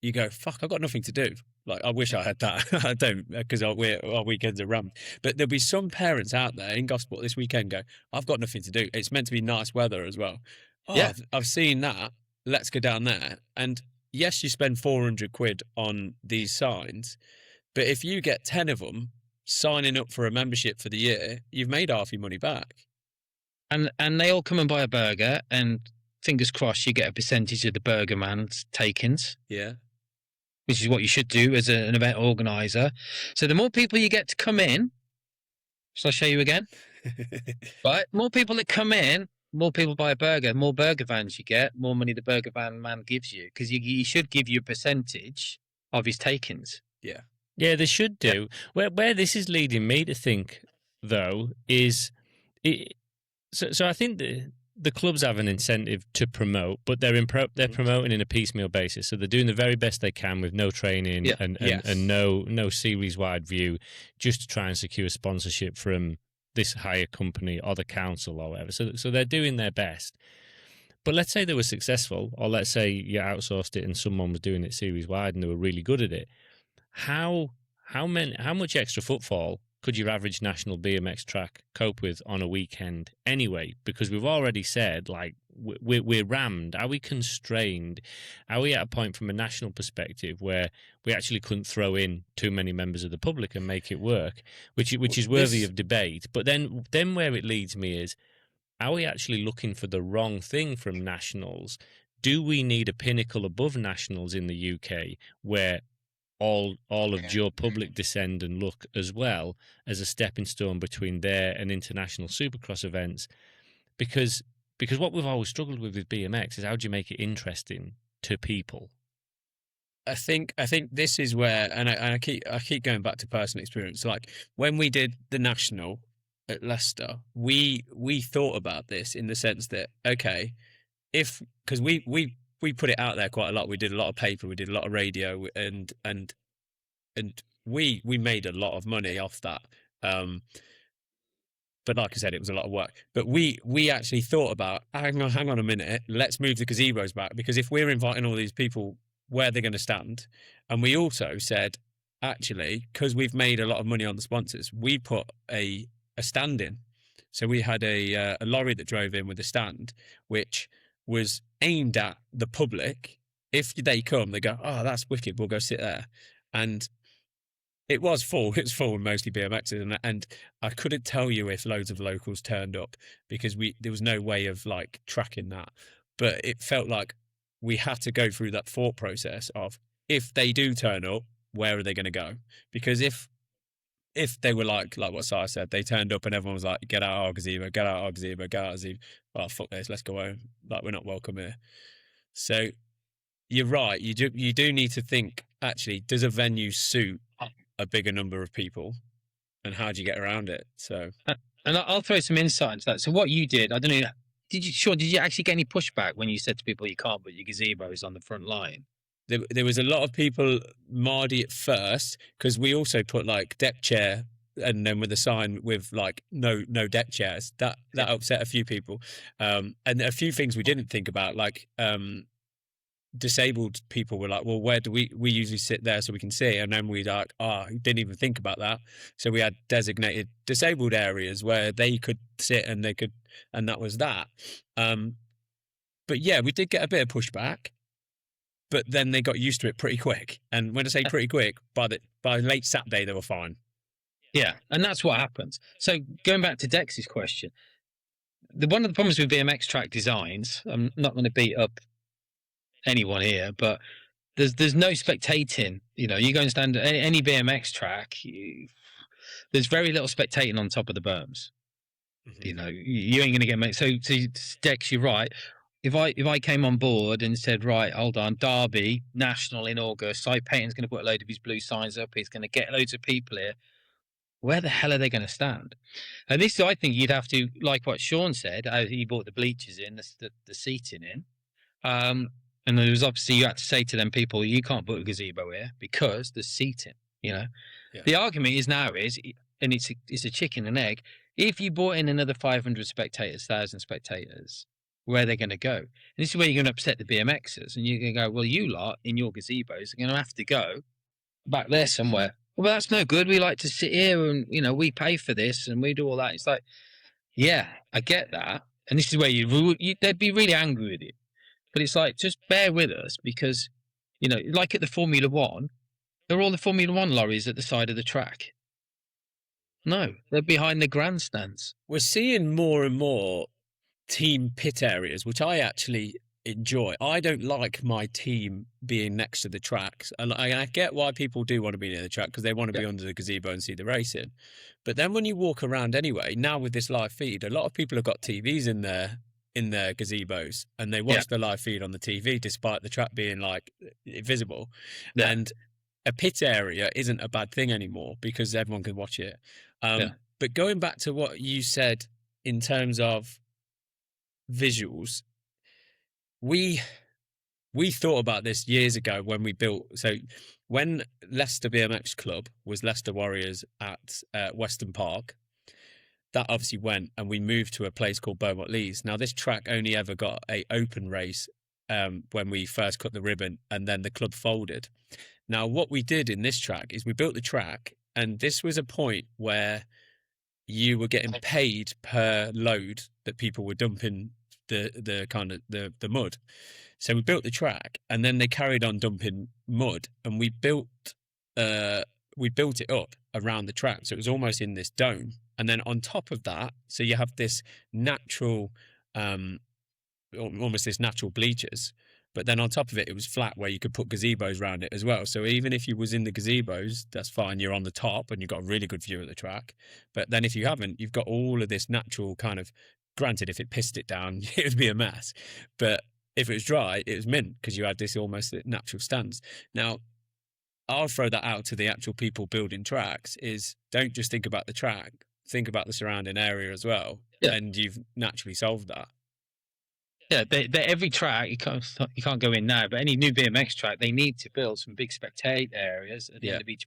you go, fuck, I've got nothing to do. Like, I wish I had that. I don't, because our weekends are rammed. But there'll be some parents out there in Gosport this weekend go, I've got nothing to do. It's meant to be nice weather as well. Oh, yeah. I've seen that. Let's go down there. And yes, you spend £400 on these signs. But if you get 10 of them signing up for a membership for the year, you've made half your money back. And they all come and buy a burger, and fingers crossed you get a percentage of the burger man's takings. Yeah. Which is what you should do as an event organizer. So the more people you get to come in, shall I show you again? Right, more people that come in, more people buy a burger, more burger vans you get, more money the burger van man gives you, because he should give you a percentage of his takings. Yeah. Yeah, they should do. Yeah. Where this is leading me to think, though, is... So I think the clubs have an incentive to promote, but they're promoting in a piecemeal basis. So they're doing the very best they can with no training and no series-wide view, just to try and secure sponsorship from this hire company or the council or whatever. So they're doing their best. But let's say they were successful, or let's say you outsourced it and someone was doing it series-wide and they were really good at it. How much extra footfall could your average national BMX track cope with on a weekend anyway? Because we've already said, like, we're rammed. Are we constrained? Are we at a point from a national perspective where we actually couldn't throw in too many members of the public and make it work, which is worthy of debate? But then where it leads me is, are we actually looking for the wrong thing from nationals? Do we need a pinnacle above nationals in the UK where all of your public descend and look as well as a stepping stone between there and international supercross events, because what we've always struggled with BMX is how do you make it interesting to people. I think this is where, and I keep going back to personal experience. Like when we did the national at Leicester, we thought about this in the sense that, okay, because we put it out there quite a lot. We did a lot of paper, we did a lot of radio, and we made a lot of money off that. But like I said, it was a lot of work. But we actually thought about, hang on a minute, let's move the gazebos back, because if we're inviting all these people, where they're going to stand. And we also said, actually, because we've made a lot of money on the sponsors, we put a stand in. So we had a lorry that drove in with a stand, which was aimed at the public. If they come, they go, oh, that's wicked, we'll go sit there. And it was full. It was full with mostly BMXers, and I couldn't tell you if loads of locals turned up, because there was no way of like tracking that. But it felt like we had to go through that thought process of, if they do turn up, where are they going to go? Because if they were like what Si said, they turned up and everyone was like, get out our gazebo, get out our gazebo, get out our gazebo. Oh, fuck this, let's go home. Like, we're not welcome here. So you're right. You do need to think, actually, does a venue suit a bigger number of people, and how do you get around it? So, and I'll throw some insight into that. So what you did, I don't know, did you actually get any pushback when you said to people you can't put your gazebos on the front line? There was a lot of people mardy at first, because we also put like deck chair, and then with a sign with like no deck chairs. That upset a few people, and a few things we didn't think about, like disabled people were like, well, where do we usually sit there so we can see? And then we like, didn't even think about that. So we had designated disabled areas where they could sit, and that was that. But yeah, we did get a bit of pushback, but then they got used to it pretty quick. And when I say pretty quick, by late Saturday they were fine. Yeah, and that's what happens. So going back to Dex's question, one of the problems with BMX track designs, I'm not going to beat up anyone here, but there's no spectating. You know, you go and stand at any BMX track, there's very little spectating on top of the berms. Mm-hmm. You know, you ain't going to get made. So Dex, you're right. If I came on board and said, right, hold on, Derby National in August, Si Paton's going to put a load of his blue signs up, he's going to get loads of people here, where the hell are they going to stand? And this, I think you'd have to, like what Sean said, he brought the bleachers in, the seating in. And there was obviously, you had to say to them people, you can't put a gazebo here because there's seating, you know. Yeah. The argument is now and it's a chicken and egg, if you brought in another 500 spectators, 1,000 spectators, where they're going to go? And this is where you're going to upset the BMXers, and you're going to go, well, you lot in your gazebos are going to have to go back there somewhere. Well, that's no good. We like to sit here and, you know, we pay for this and we do all that. It's like, yeah, I get that. And this is where they'd be really angry with you. But it's like, just bear with us, because, you know, like at the Formula One, they're all the Formula One lorries at the side of the track. No, they're behind the grandstands. We're seeing more and more team pit areas, which I actually enjoy. I don't like my team being next to the tracks, and I get why people do want to be near the track, because they want to be under the gazebo and see the racing. But then when you walk around anyway, now with this live feed, a lot of people have got TVs in their gazebos, and they watch the live feed on the TV despite the track being like visible. And a pit area isn't a bad thing anymore, because everyone can watch it. But going back to what you said in terms of visuals, we thought about this years ago when we built. So when Leicester BMX Club was Leicester Warriors at Weston Park, that obviously went, and we moved to a place called Beaumont Leys. Now, this track only ever got a open race when we first cut the ribbon, and then the club folded. Now, what we did in this track is we built the track, and this was a point where you were getting paid per load that people were dumping the kind of the mud. So we built the track, and then they carried on dumping mud, and we built it up around the track, so it was almost in this dome. And then on top of that, so you have this natural, almost this natural bleachers, But then on top of it, it was flat where you could put gazebos around it as well. So even if you was in the gazebos, that's fine. You're on the top and you've got a really good view of the track. But then if you haven't, you've got all of this natural kind of, granted, if it pissed it down, it would be a mess. But if it was dry, it was mint because you had this almost natural stance. Now, I'll throw that out to the actual people building tracks is don't just think about the track, think about the surrounding area as well. Yeah. And you've naturally solved that. Yeah, every track, you can't go in now, but any new BMX track, they need to build some big spectator areas at the end of each.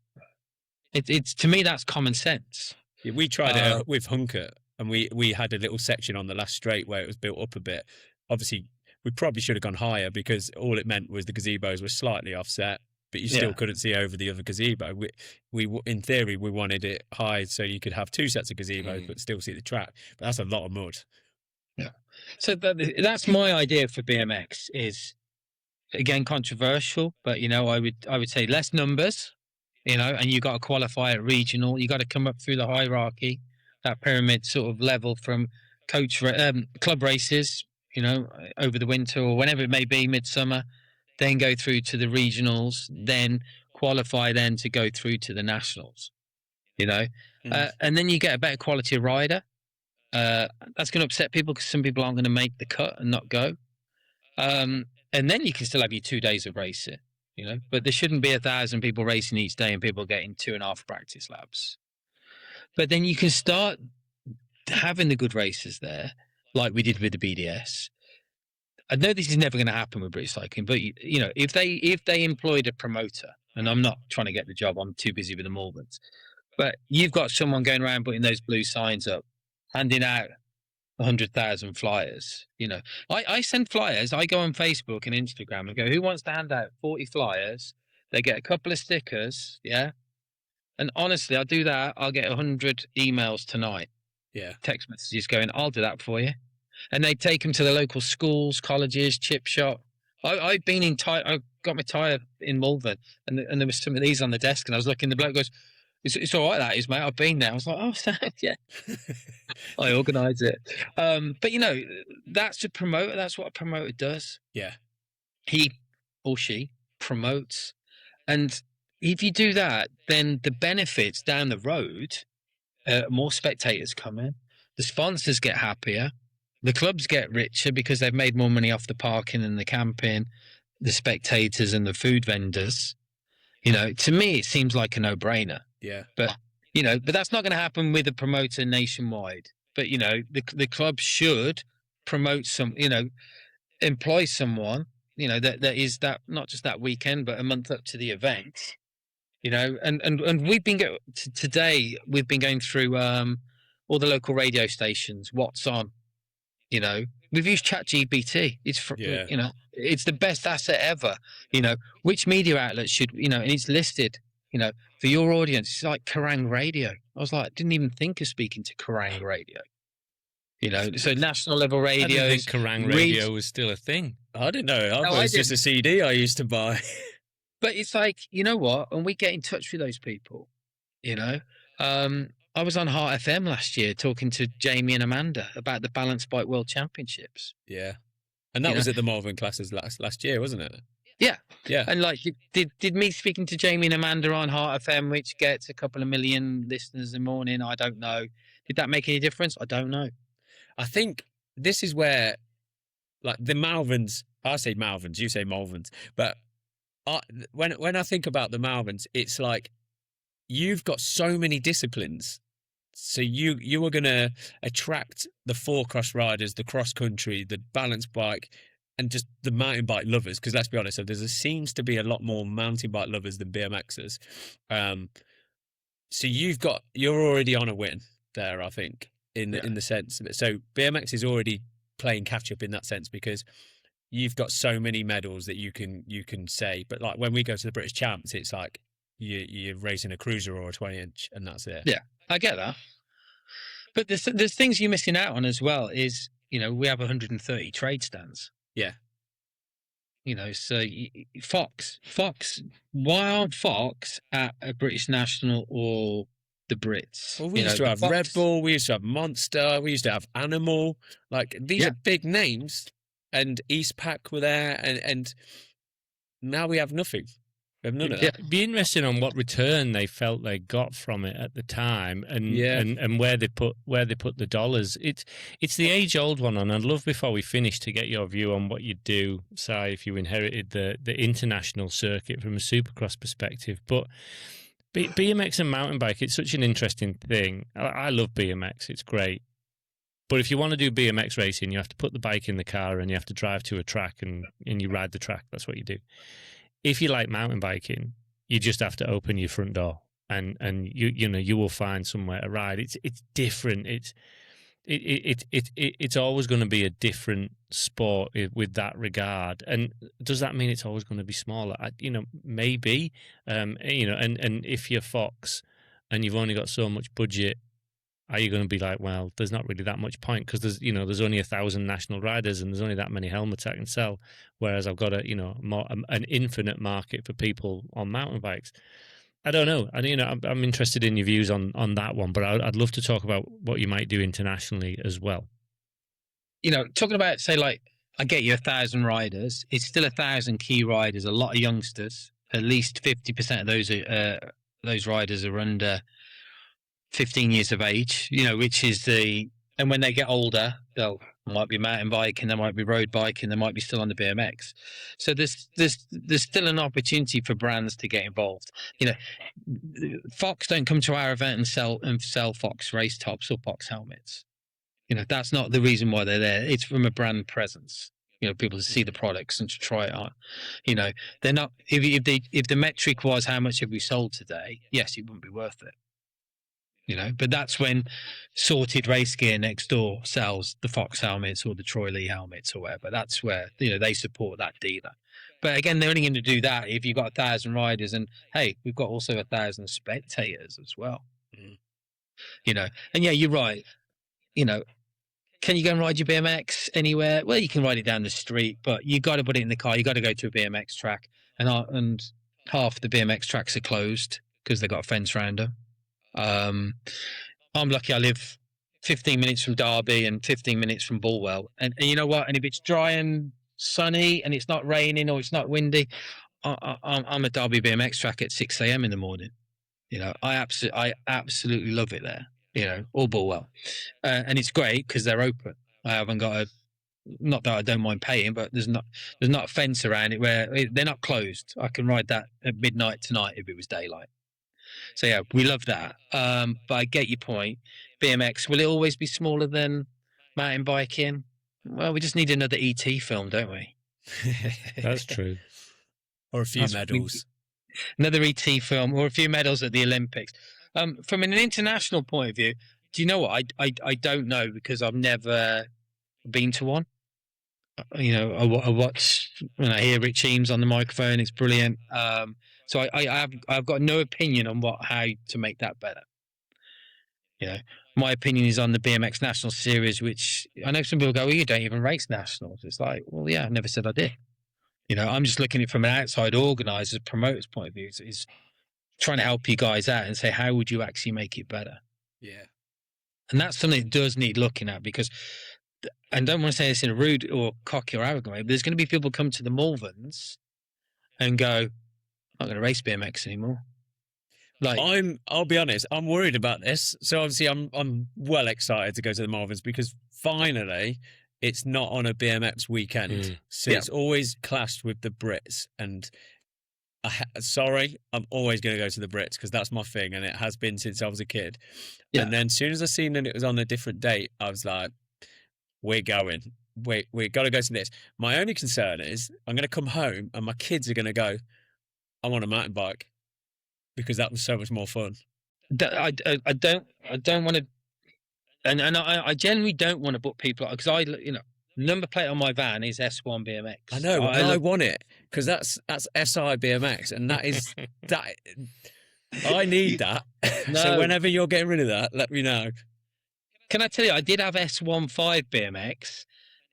It's to me, that's common sense. Yeah, we tried it with Hunker, and we had a little section on the last straight where it was built up a bit. Obviously, we probably should have gone higher because all it meant was the gazebos were slightly offset, but you still couldn't see over the other gazebo. We in theory, we wanted it high so you could have two sets of gazebos but still see the track. But that's a lot of mud. Yeah. So that's my idea for BMX is, again, controversial, but, I would say less numbers, and you got to qualify at regional. You got to come up through the hierarchy, that pyramid sort of level from club races, over the winter or whenever it may be, midsummer, then go through to the regionals, then qualify then to go through to the nationals, and then you get a better quality rider. That's going to upset people because some people aren't going to make the cut and not go. And then you can still have your 2 days of racing, but there shouldn't be 1,000 people racing each day and people getting 2.5 practice laps. But then you can start having the good races there, like we did with the BDS. I know this is never going to happen with British cycling, but if they employed a promoter, and I'm not trying to get the job, I'm too busy with the Malverns, but you've got someone going around putting those blue signs up, handing out 100,000 flyers. I send flyers. I go on Facebook and Instagram and go, who wants to hand out 40 flyers? They get a couple of stickers, yeah? And honestly, I'll do that. I'll get 100 emails tonight. Yeah. Text messages going, I'll do that for you. And they take them to the local schools, colleges, chip shop. I've been in I got my tyre in Malvern, and there was some of these on the desk, and I was looking, the bloke goes, it's all right, that is, mate. I've been there. I was like, oh, yeah. I organise it. But, that's a promoter. That's what a promoter does. Yeah. He or she promotes. And if you do that, then the benefits down the road, more spectators come in. The sponsors get happier. The clubs get richer because they've made more money off the parking and the camping, the spectators and the food vendors. To me, it seems like a no-brainer. Yeah. But that's not going to happen with a promoter nationwide. But, the club should promote employ someone, that is that not just that weekend, but a month up to the event, and we've been today, we've been going through all the local radio stations, what's on, we've used ChatGPT. It's the best asset ever, which media outlets should, and it's listed, for your audience. It's like Kerrang Radio. I was like, didn't even think of speaking to Kerrang Radio. So national level radio. I didn't think Kerrang Radio was still a thing. I didn't know. I thought it was just a CD I used to buy. But it's like, you know what? And we get in touch with those people, I was on Heart FM last year talking to Jamie and Amanda about the Balance Bike World Championships. Yeah. And that was at the Malverns Classes last year, wasn't it? Yeah. Yeah. And did me speaking to Jamie and Amanda on Heart FM, which gets a couple of million listeners a morning, I don't know. Did that make any difference? I don't know. I think this is where, like, the Malverns, I say Malverns, you say Malverns, but when I think about the Malverns, it's like you've got so many disciplines. So you are going to attract the 4-cross riders, the cross country, the balance bike, and just the mountain bike lovers. Because let's be honest, there seems to be a lot more mountain bike lovers than BMXers. So you're already on a win there, I think, in the sense of it. So BMX is already playing catch up in that sense because you've got so many medals that you can say. But like when we go to the British Champs, it's like you're racing a cruiser or a 20-inch, and that's it. Yeah, I get that. But there's things you're missing out on as well. Is we have 130 trade stands. Yeah. So Fox, why aren't Fox at a British National or the Brits? Well, we used to have Red Bull, we used to have Monster, we used to have Animal. Like, these are big names, and Eastpak were there, and now we have nothing. We have none of that. It'd be interesting on what return they felt they got from it at the time, and where they put the dollars. It's the age old one, and I'd love, before we finish, to get your view on what you'd do, Si, if you inherited the international circuit from a Supercross perspective. But BMX and mountain bike, it's such an interesting thing. I love BMX; it's great. But if you want to do BMX racing, you have to put the bike in the car and you have to drive to a track and you ride the track. That's what you do. If you like mountain biking, you just have to open your front door and you will find somewhere to ride. It's different. It's always going to be a different sport with that regard. And does that mean it's always going to be smaller? Maybe. And if you're Fox and you've only got so much budget, are you going to be like, well, there's not really that much point because there's only 1,000 national riders and there's only that many helmets I can sell, whereas I've got an infinite market for people on mountain bikes. I don't know. I'm interested in your views on that one, but I'd love to talk about what you might do internationally as well. Talking about, say, like, I get you 1,000 riders. It's still 1,000 key riders. A lot of youngsters. At least 50% of those riders are under 15 years of age, which is and when they get older, they'll might be mountain biking, they might be road biking, they might be still on the BMX. So there's still an opportunity for brands to get involved. Fox don't come to our event and sell Fox race tops or Fox helmets. That's not the reason why they're there. It's from a brand presence. People to see the products and to try it on. They're not. If the metric was how much have we sold today, yes, it wouldn't be worth it. But that's when Sorted Race Gear next door sells the Fox helmets or the Troy Lee helmets or whatever. That's where, they support that dealer. But again, they're only going to do that if you've got 1,000 riders and, hey, we've got also 1,000 spectators as well. And yeah, you're right. Can you go and ride your BMX anywhere? Well, you can ride it down the street, but you got to put it in the car. You got to go to a BMX track, and half the BMX tracks are closed because they've got a fence around them. I'm lucky I live 15 minutes from Derby and 15 minutes from Bulwell, and you know what, and if it's dry and sunny and it's not raining or it's not windy, I'm a Derby BMX track at 6 a.m. in the morning. I absolutely love it there, or Bulwell, and it's great because they're open. I haven't got not that I don't mind paying, but there's not a fence around it where they're not closed. I can ride that at midnight tonight if it was daylight. So yeah, we love that. But I get your point. BMX, will it always be smaller than mountain biking? Well, we just need another ET film, don't we? That's true. Or a few medals. Another ET film or a few medals at the Olympics. From an international point of view, do you know what? I don't know because I've never been to one. I watch when I hear Rich Eames on the microphone. It's brilliant. So I've got no opinion on how to make that better. My opinion is on the BMX National Series, which I know some people go, well, you don't even race nationals. It's like, well, yeah, I never said I did. I'm just looking at it from an outside organizer, promoter's point of view. Is trying to help you guys out and say, how would you actually make it better? Yeah. And that's something that does need looking at because, and don't want to say this in a rude or cocky or arrogant way, but there's going to be people come to the Malverns and go, I'm not going to race BMX anymore. I'll be honest, I'm worried about this. So obviously I'm well excited to go to the Malverns because finally it's not on a BMX weekend. So it's always clashed with the Brits. And sorry, I'm always going to go to the Brits because that's my thing. And it has been since I was a kid. Yeah. And then as soon as I seen that it was on a different date, I was like, we're going. We got to go to this. My only concern is I'm going to come home and my kids are going to go, I want a mountain bike because that was so much more fun. I don't want to, and I generally don't want to book people because number plate on my van is S1 BMX. I know, I want it because that's SI BMX, and that is that. I need that. No. So whenever you're getting rid of that, let me know. Can I tell you, I did have S15 BMX.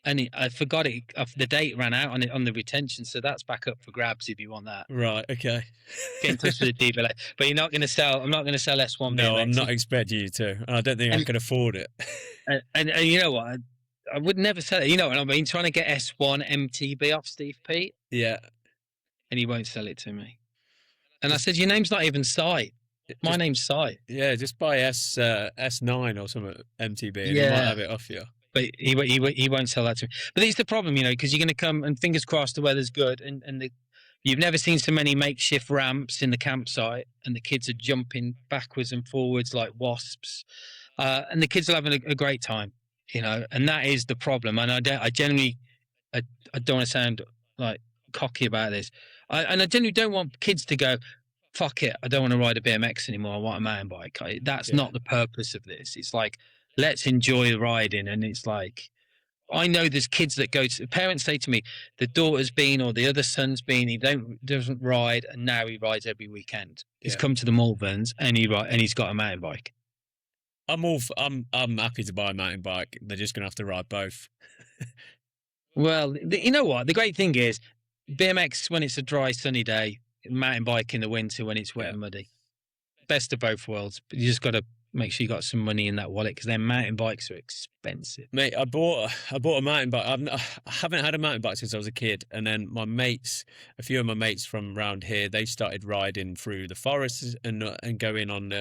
And I forgot it. The date ran out on the retention, so that's back up for grabs if you want that. Right. Okay. Get in touch with the dealer. But you're not going to sell. I'm not going to sell S1. No, BMX. I'm not expecting you to. I don't think I can afford it. And you know what? I would never sell it. You know what I mean? Trying to get S1 MTB off Steve Pete. Yeah. And he won't sell it to me. And I said, your name's not even Si. My name's Si. Yeah, just buy S9 or something, MTB, and he might have it off you. But he won't sell that to me. But it's the problem, you know, because you're going to come, and fingers crossed the weather's good, and you've never seen so many makeshift ramps in the campsite, and the kids are jumping backwards and forwards like wasps, and the kids are having a great time, you know, and that is the problem. And I don't want to sound like cocky about this, and I generally don't want kids to go, fuck it, I don't want to ride a BMX anymore, I want a mountain bike. That's not the purpose of this. It's like, let's enjoy riding. And it's like, I know there's kids that go to, parents say to me, the daughter's been or the other son's been, he doesn't ride, and now he rides every weekend. He's come to the Malverns and he's got a mountain bike. I'm happy to buy a mountain bike. They're just gonna have to ride both. Well, you know what? The great thing is BMX when it's a dry, sunny day, mountain bike in the winter when it's wet and muddy. Best of both worlds. But you just got to make sure you got some money in that wallet, because then mountain bikes are expensive. Mate, I bought a mountain bike. I haven't had a mountain bike since I was a kid, and then a few of my mates from around here, they started riding through the forests and going on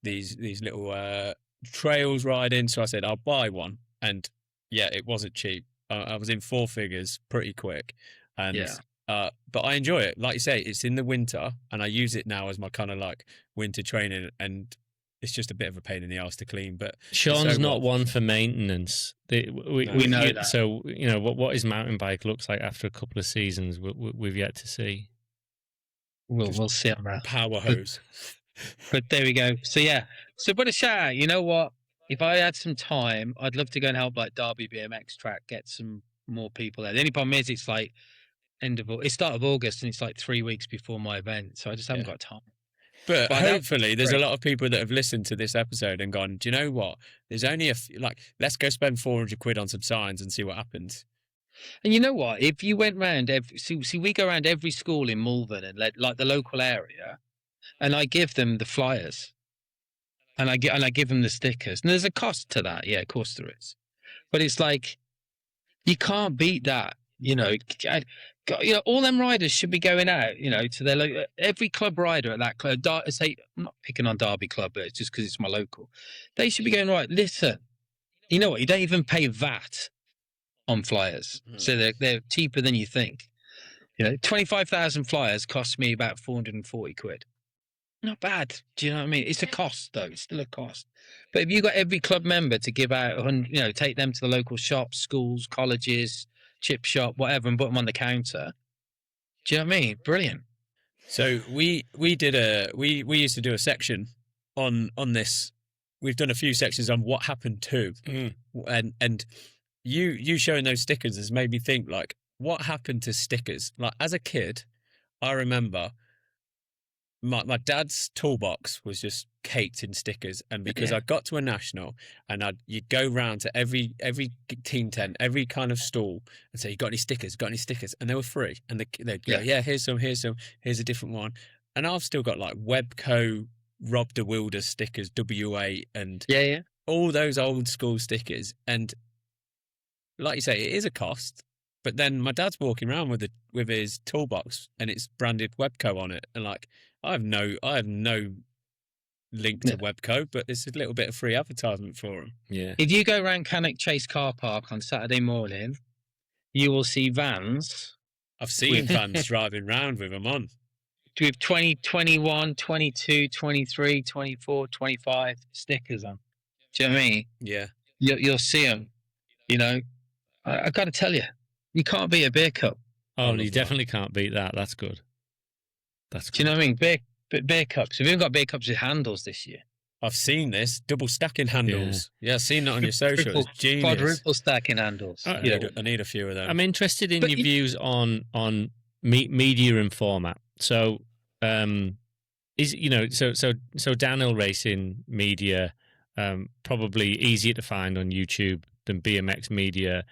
these little trails riding. So I said I'll buy one, and yeah, it wasn't cheap. I was in 4 figures pretty quick, and but I enjoy it. Like you say, it's in the winter, and I use it now as my kind of like winter training, and it's just a bit of a pain in the ass to clean. But Sean's not one for maintenance. We know that. So you know what his mountain bike looks like after a couple of seasons. We've yet to see. We'll see on that. Power hose. But there we go. So yeah. So but a shout out. You know what? If I had some time, I'd love to go and help like Derby BMX track, get some more people there. The only problem is it's like start of August, and it's like 3 weeks before my event, so I just haven't got time. But hopefully there's a lot of people that have listened to this episode and gone, do you know what? There's only let's go spend 400 quid on some signs and see what happens. And you know what? If you went round we go around every school in Malvern and like the local area, and I give them the flyers, and I give them the stickers. And there's a cost to that, yeah, of course there is. But it's like you can't beat that, you know. All them riders should be going out, you know, to their every club rider at that club. I'm not picking on Derby Club, but it's just because it's my local. They should be going, right, listen, you know what? You don't even pay VAT on flyers, so they're cheaper than you think. You know, 25,000 flyers cost me about 440 quid. Not bad. Do you know what I mean? It's a cost, though. It's still a cost. But if you got every club member to give out, you know, take them to the local shops, schools, colleges, chip shop, whatever, and put them on the counter. Do you know what I mean? Brilliant. So we used to do a section on this. We've done a few sections on what happened to, and you showing those stickers has made me think, like, what happened to stickers? Like, as a kid, I remember my dad's toolbox was just caked in stickers, and because I got to a national, and you'd go round to every team tent, every kind of stall, and say, "You got any stickers? Got any stickers?" And they were free, and they'd go, "Yeah, here's some, here's a different one." And I've still got like Webco, Rob de Wilder stickers, W8, and all those old school stickers. And like you say, it is a cost. But then my dad's walking around with his toolbox, and it's branded Webco on it, and like I have no link to Webco, but it's a little bit of free advertisement for them. Yeah. If you go around Cannock Chase car park on Saturday morning, you will see vans. I've seen vans driving round with them on. With 20, 21, 22, 23, 24, 25 stickers on. Do you know what I mean? Yeah. You'll see them. You know, I got to tell you, you can't beat a beer cup. Oh, you definitely can't beat that. That's good. That's good. Do you know what I mean? Beer cups. We've even got beer cups with handles this year. I've seen this double stacking handles. Yeah, I've seen that on your socials. Genius. Quadruple stacking handles. I need a few of them. I'm interested in your views on media and format. So, so downhill racing media probably easier to find on YouTube than BMX media.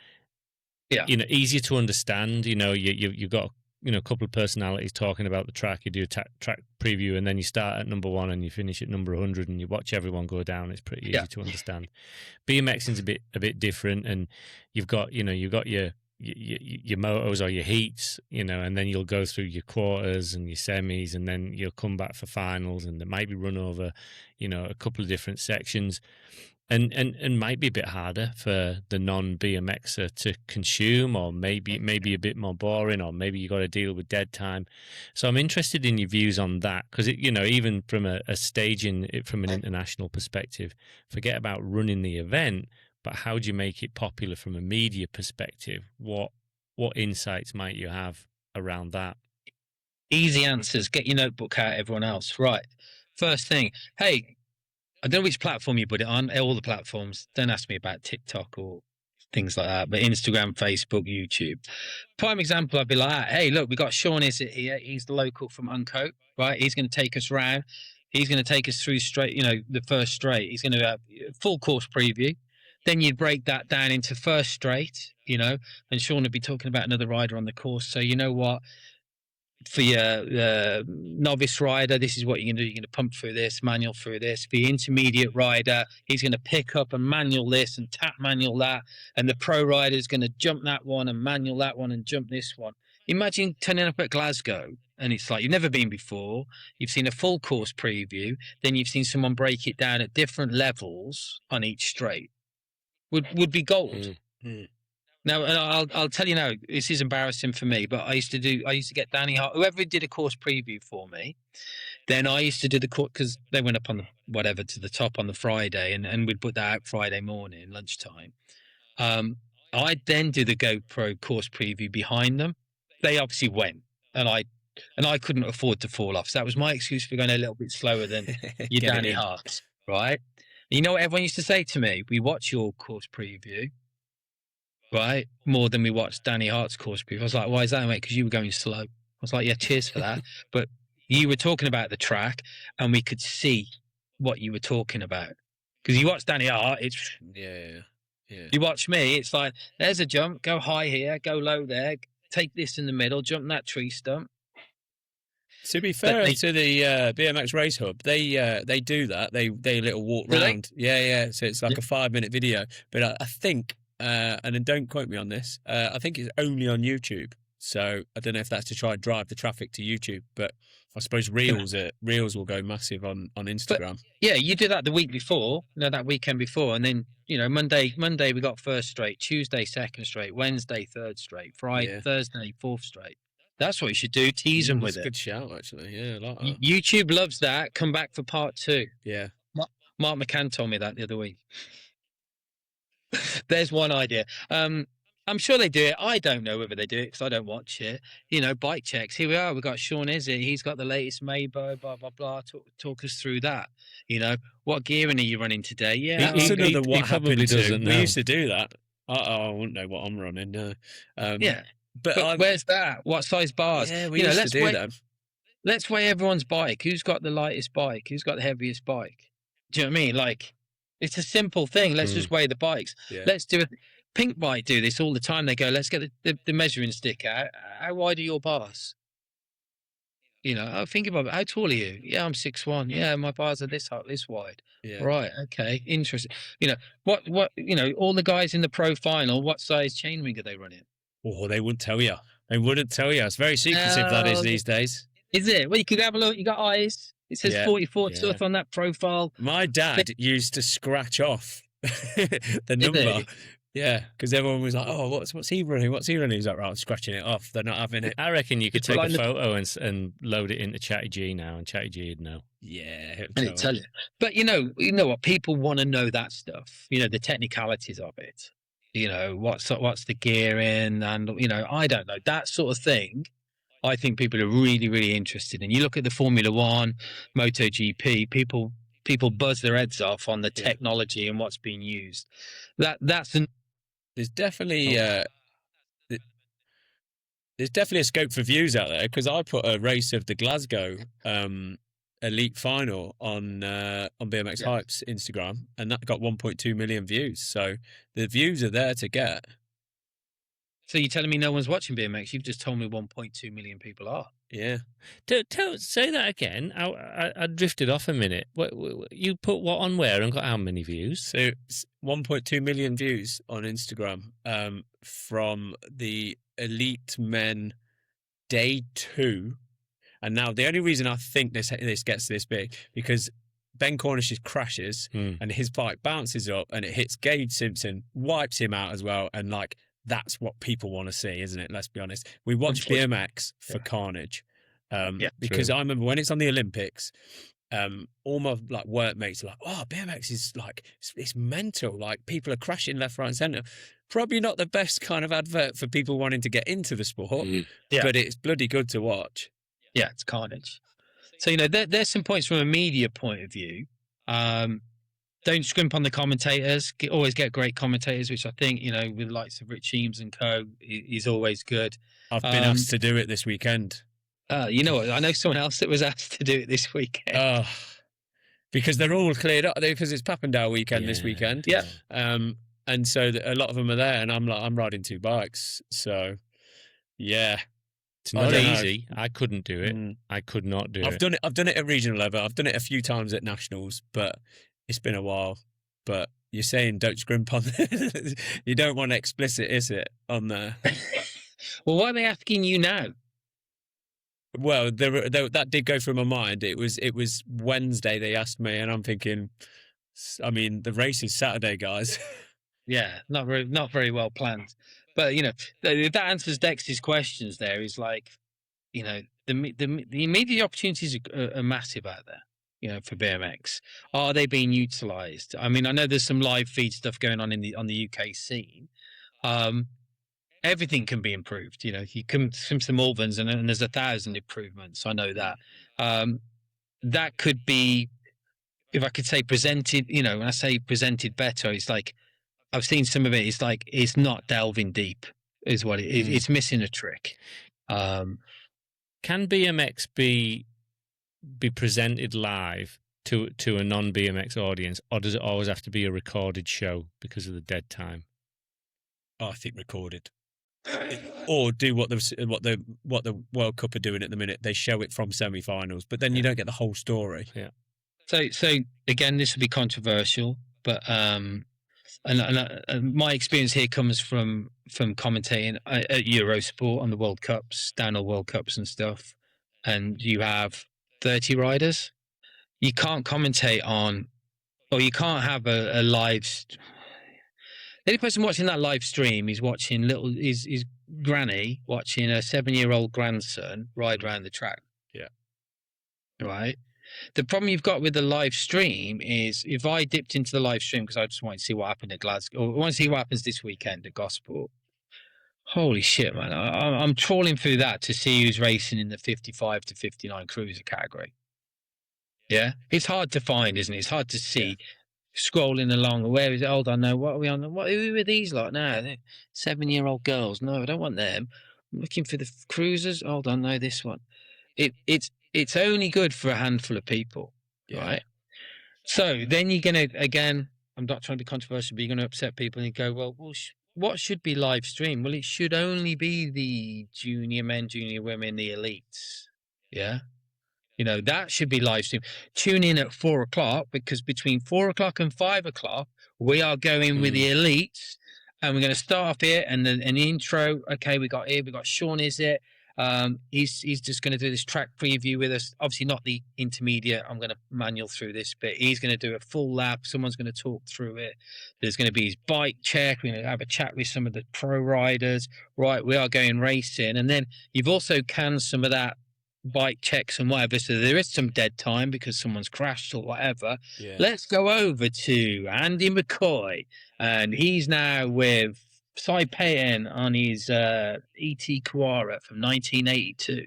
Yeah, you know, easier to understand. You know, you've got a couple of personalities talking about the track. You do a track preview, and then you start at number 1 and you finish at number 100, and you watch everyone go down. It's pretty easy to understand. BMXing's a bit different, and you've got your motos or your heats, and then you'll go through your quarters and your semis, and then you'll come back for finals, and there might be run over, a couple of different sections. And might be a bit harder for the non-BMXer to consume, or maybe a bit more boring, or maybe you got to deal with dead time. So I'm interested in your views on that, because even from a staging, from an international perspective, forget about running the event, but how do you make it popular from a media perspective? What insights might you have around that? Easy answers. Get your notebook out, everyone else. Right. First thing, hey, I don't know which platform you put it on, all the platforms. Don't ask me about TikTok or things like that, but Instagram, Facebook, YouTube. Prime example, I'd be like, hey, look, we got Sean Izzett here. He's the local from Uncoat, right? He's going to take us round. He's going to take us through straight, the first straight. He's going to have a full course preview. Then you'd break that down into first straight, and Sean would be talking about another rider on the course. So you know what? For your novice rider, this is what you're going to do. You're going to pump through this, manual through this. For your intermediate rider, he's going to pick up and manual this and tap manual that. And the pro rider is going to jump that one and manual that one and jump this one. Imagine turning up at Glasgow and it's like you've never been before. You've seen a full course preview. Then you've seen someone break it down at different levels on each straight. Would be gold. Mm. Now, and I'll tell you now, this is embarrassing for me, but I used to get Danny Hart, whoever did a course preview for me. Then I used to do the course, because they went up on to the top on the Friday, and we'd put that out Friday morning, lunchtime. I'd then do the GoPro course preview behind them. They obviously went, and I couldn't afford to fall off. So that was my excuse for going a little bit slower than your Danny Hart, right? And you know what everyone used to say to me? We watch your course preview, right, more than we watched Danny Hart's course preview. I was like, why is that, mate? Because you were going slow. I was like, yeah, cheers for that. But you were talking about the track, and we could see what you were talking about. Because you watch Danny Hart, it's... Yeah. You watch me, it's like, there's a jump, go high here, go low there, take this in the middle, jump that tree stump. To be fair to the BMX Race Hub, they do that. They little walk round. Yeah. So it's like a 5-minute video. But I think, and then don't quote me on this, I think it's only on YouTube. So I don't know if that's to try and drive the traffic to YouTube. But I suppose Reels will go massive on Instagram. But, yeah, you do that the week before, that weekend before. And then, Monday we got first straight, Tuesday second straight, Wednesday third straight, Friday, Thursday fourth straight. That's what you should do. Tease them with it. Good shout, actually. Yeah, I like that. YouTube loves that. Come back for part 2. Yeah. Mark McCann told me that the other week. There's one idea. I'm sure they do it. I don't know whether they do it because I don't watch it. Bike checks. Here we are. We've got Sean Izzett. He's got the latest Maybo, blah, blah, blah. Talk us through that. What gearing are you running today? Yeah. He probably doesn't know. We used to do that. I wouldn't know what I'm running. No. Yeah. But where's that? What size bars? Yeah, we used to do that. Let's weigh everyone's bike. Who's got the lightest bike? Who's got the heaviest bike? Do you know what I mean? Like, it's a simple thing. Let's just weigh the bikes. Yeah. Let's do it. Pink Bike do this all the time. They go, let's get the measuring stick out. How wide are your bars? Think about it. How tall are you? Yeah, I'm 6'1". Yeah, my bars are this wide. Yeah. Right. Okay. Interesting. What all the guys in the pro final, what size chainring are they running? Oh, they wouldn't tell you. They wouldn't tell you. It's very secretive, that is, these days. Is it? Well, you could have a look. You got eyes. It says 44 tooth on that profile. My dad used to scratch off the number. Yeah, because everyone was like, "Oh, what's he running? What's he running?" He's like, "Right, I'm scratching it off. They're not having it." I reckon you could take a photo and load it into Chatty G now, and Chatty G would know. Yeah, and it'd tell you. But you know what? People want to know that stuff. The technicalities of it. What's the gearing, and I don't know that sort of thing. I think people are really, really interested in. You look at the Formula One, MotoGP, people buzz their heads off on the technology and what's being used. There's definitely a scope for views out there, because I put a race of the Glasgow elite final on BMX Hype's Instagram, and that got 1.2 million views. So the views are there to get. So you're telling me no one's watching BMX? You've just told me 1.2 million people are. Yeah. Say that again. I drifted off a minute. You put what on where and got how many views? So 1.2 million views on Instagram from the Elite Men Day 2. And now the only reason I think this gets this big, because Ben Cornish's crashes and his bike bounces up and it hits Gage Simpson, wipes him out as well. And like, that's what people want to see, isn't it? Let's be honest. We watch BMX for carnage. Because true. I remember when it's on the Olympics, all my like workmates are like, "Oh, BMX is like it's mental. Like people are crashing left, right, and centre." Probably not the best kind of advert for people wanting to get into the sport, but it's bloody good to watch. Yeah, it's carnage. So there's some points from a media point of view. Don't scrimp on the commentators. Always get great commentators, which I think, with the likes of Rich Eames and co, is always good. I've been asked to do it this weekend. You know what? I know someone else that was asked to do it this weekend. Because they're all cleared up, because it's Papendale weekend this weekend. Yeah. And so a lot of them are there, and I'm riding 2 bikes. So, yeah. It's not easy. I couldn't do it. I could not do it. I've done it at regional level. I've done it a few times at nationals, but it's been a while. But you're saying don't scrimp on. You don't want explicit, is it, on there? Well, why are they asking you now? Well, that did go through my mind. It was Wednesday they asked me, and I'm thinking, I mean, the race is Saturday, guys. Yeah, not very well planned. But if that answers Dex's questions, there is like, the media opportunities are massive out there. For BMX, are they being utilised? I mean, I know there's some live feed stuff going on on the UK scene. Everything can be improved. You come to the Malverns and there's 1,000 improvements. I know that. That could be, if I could say, presented. When I say presented better, it's like I've seen some of it. It's like it's not delving deep, is what it is. It's missing a trick. Can BMX be presented live to a non-BMX audience, or does it always have to be a recorded show because of the dead time? Oh, I think recorded. Or do what the World Cup are doing at the minute. They show it from semi-finals, but then you don't get the whole story. Yeah. So again, this will be controversial, but my experience here comes from commentating at Eurosport on the World Cups, downhill World Cups and stuff, and you have 30 riders. You can't commentate on, or you can't have a live. The only person watching that live stream is watching his granny watching a 7-year-old grandson ride around the track. Yeah. Right. The problem you've got with the live stream is, if I dipped into the live stream because I just want to see what happened at Glasgow, or I want to see what happens this weekend at Gosport. Holy shit, man! I'm trawling through that to see who's racing in the 55 to 59 cruiser category. Yeah, it's hard to find, isn't it? It's hard to see. Yeah. Scrolling along, where is it? Hold on, no, what are we on? Who are these lot now? 7-year-old girls? No, I don't want them. I'm looking for the cruisers. Hold on, no, this one. It's only good for a handful of people, right? So then you're gonna, again, I'm not trying to be controversial, but you're gonna upset people and you go, well, what should be live stream? Well, it should only be the junior men, junior women, the elites. Yeah. That should be live stream. Tune in at 4:00, because between 4:00 and 5:00, we are going with the elites, and we're going to start off here and then an intro. Okay, we got Sean, is it? He's just going to do this track preview with us. Obviously not the intermediate. I'm going to manual through this bit. He's going to do a full lap. Someone's going to talk through it. There's going to be his bike check. We're going to have a chat with some of the pro riders. Right, we are going racing. And then you've also canned some of that bike checks and whatever, so there is some dead time because someone's crashed or whatever. Let's go over to Andy McCoy, and he's now with Si Paton on his ET Kawara from 1982.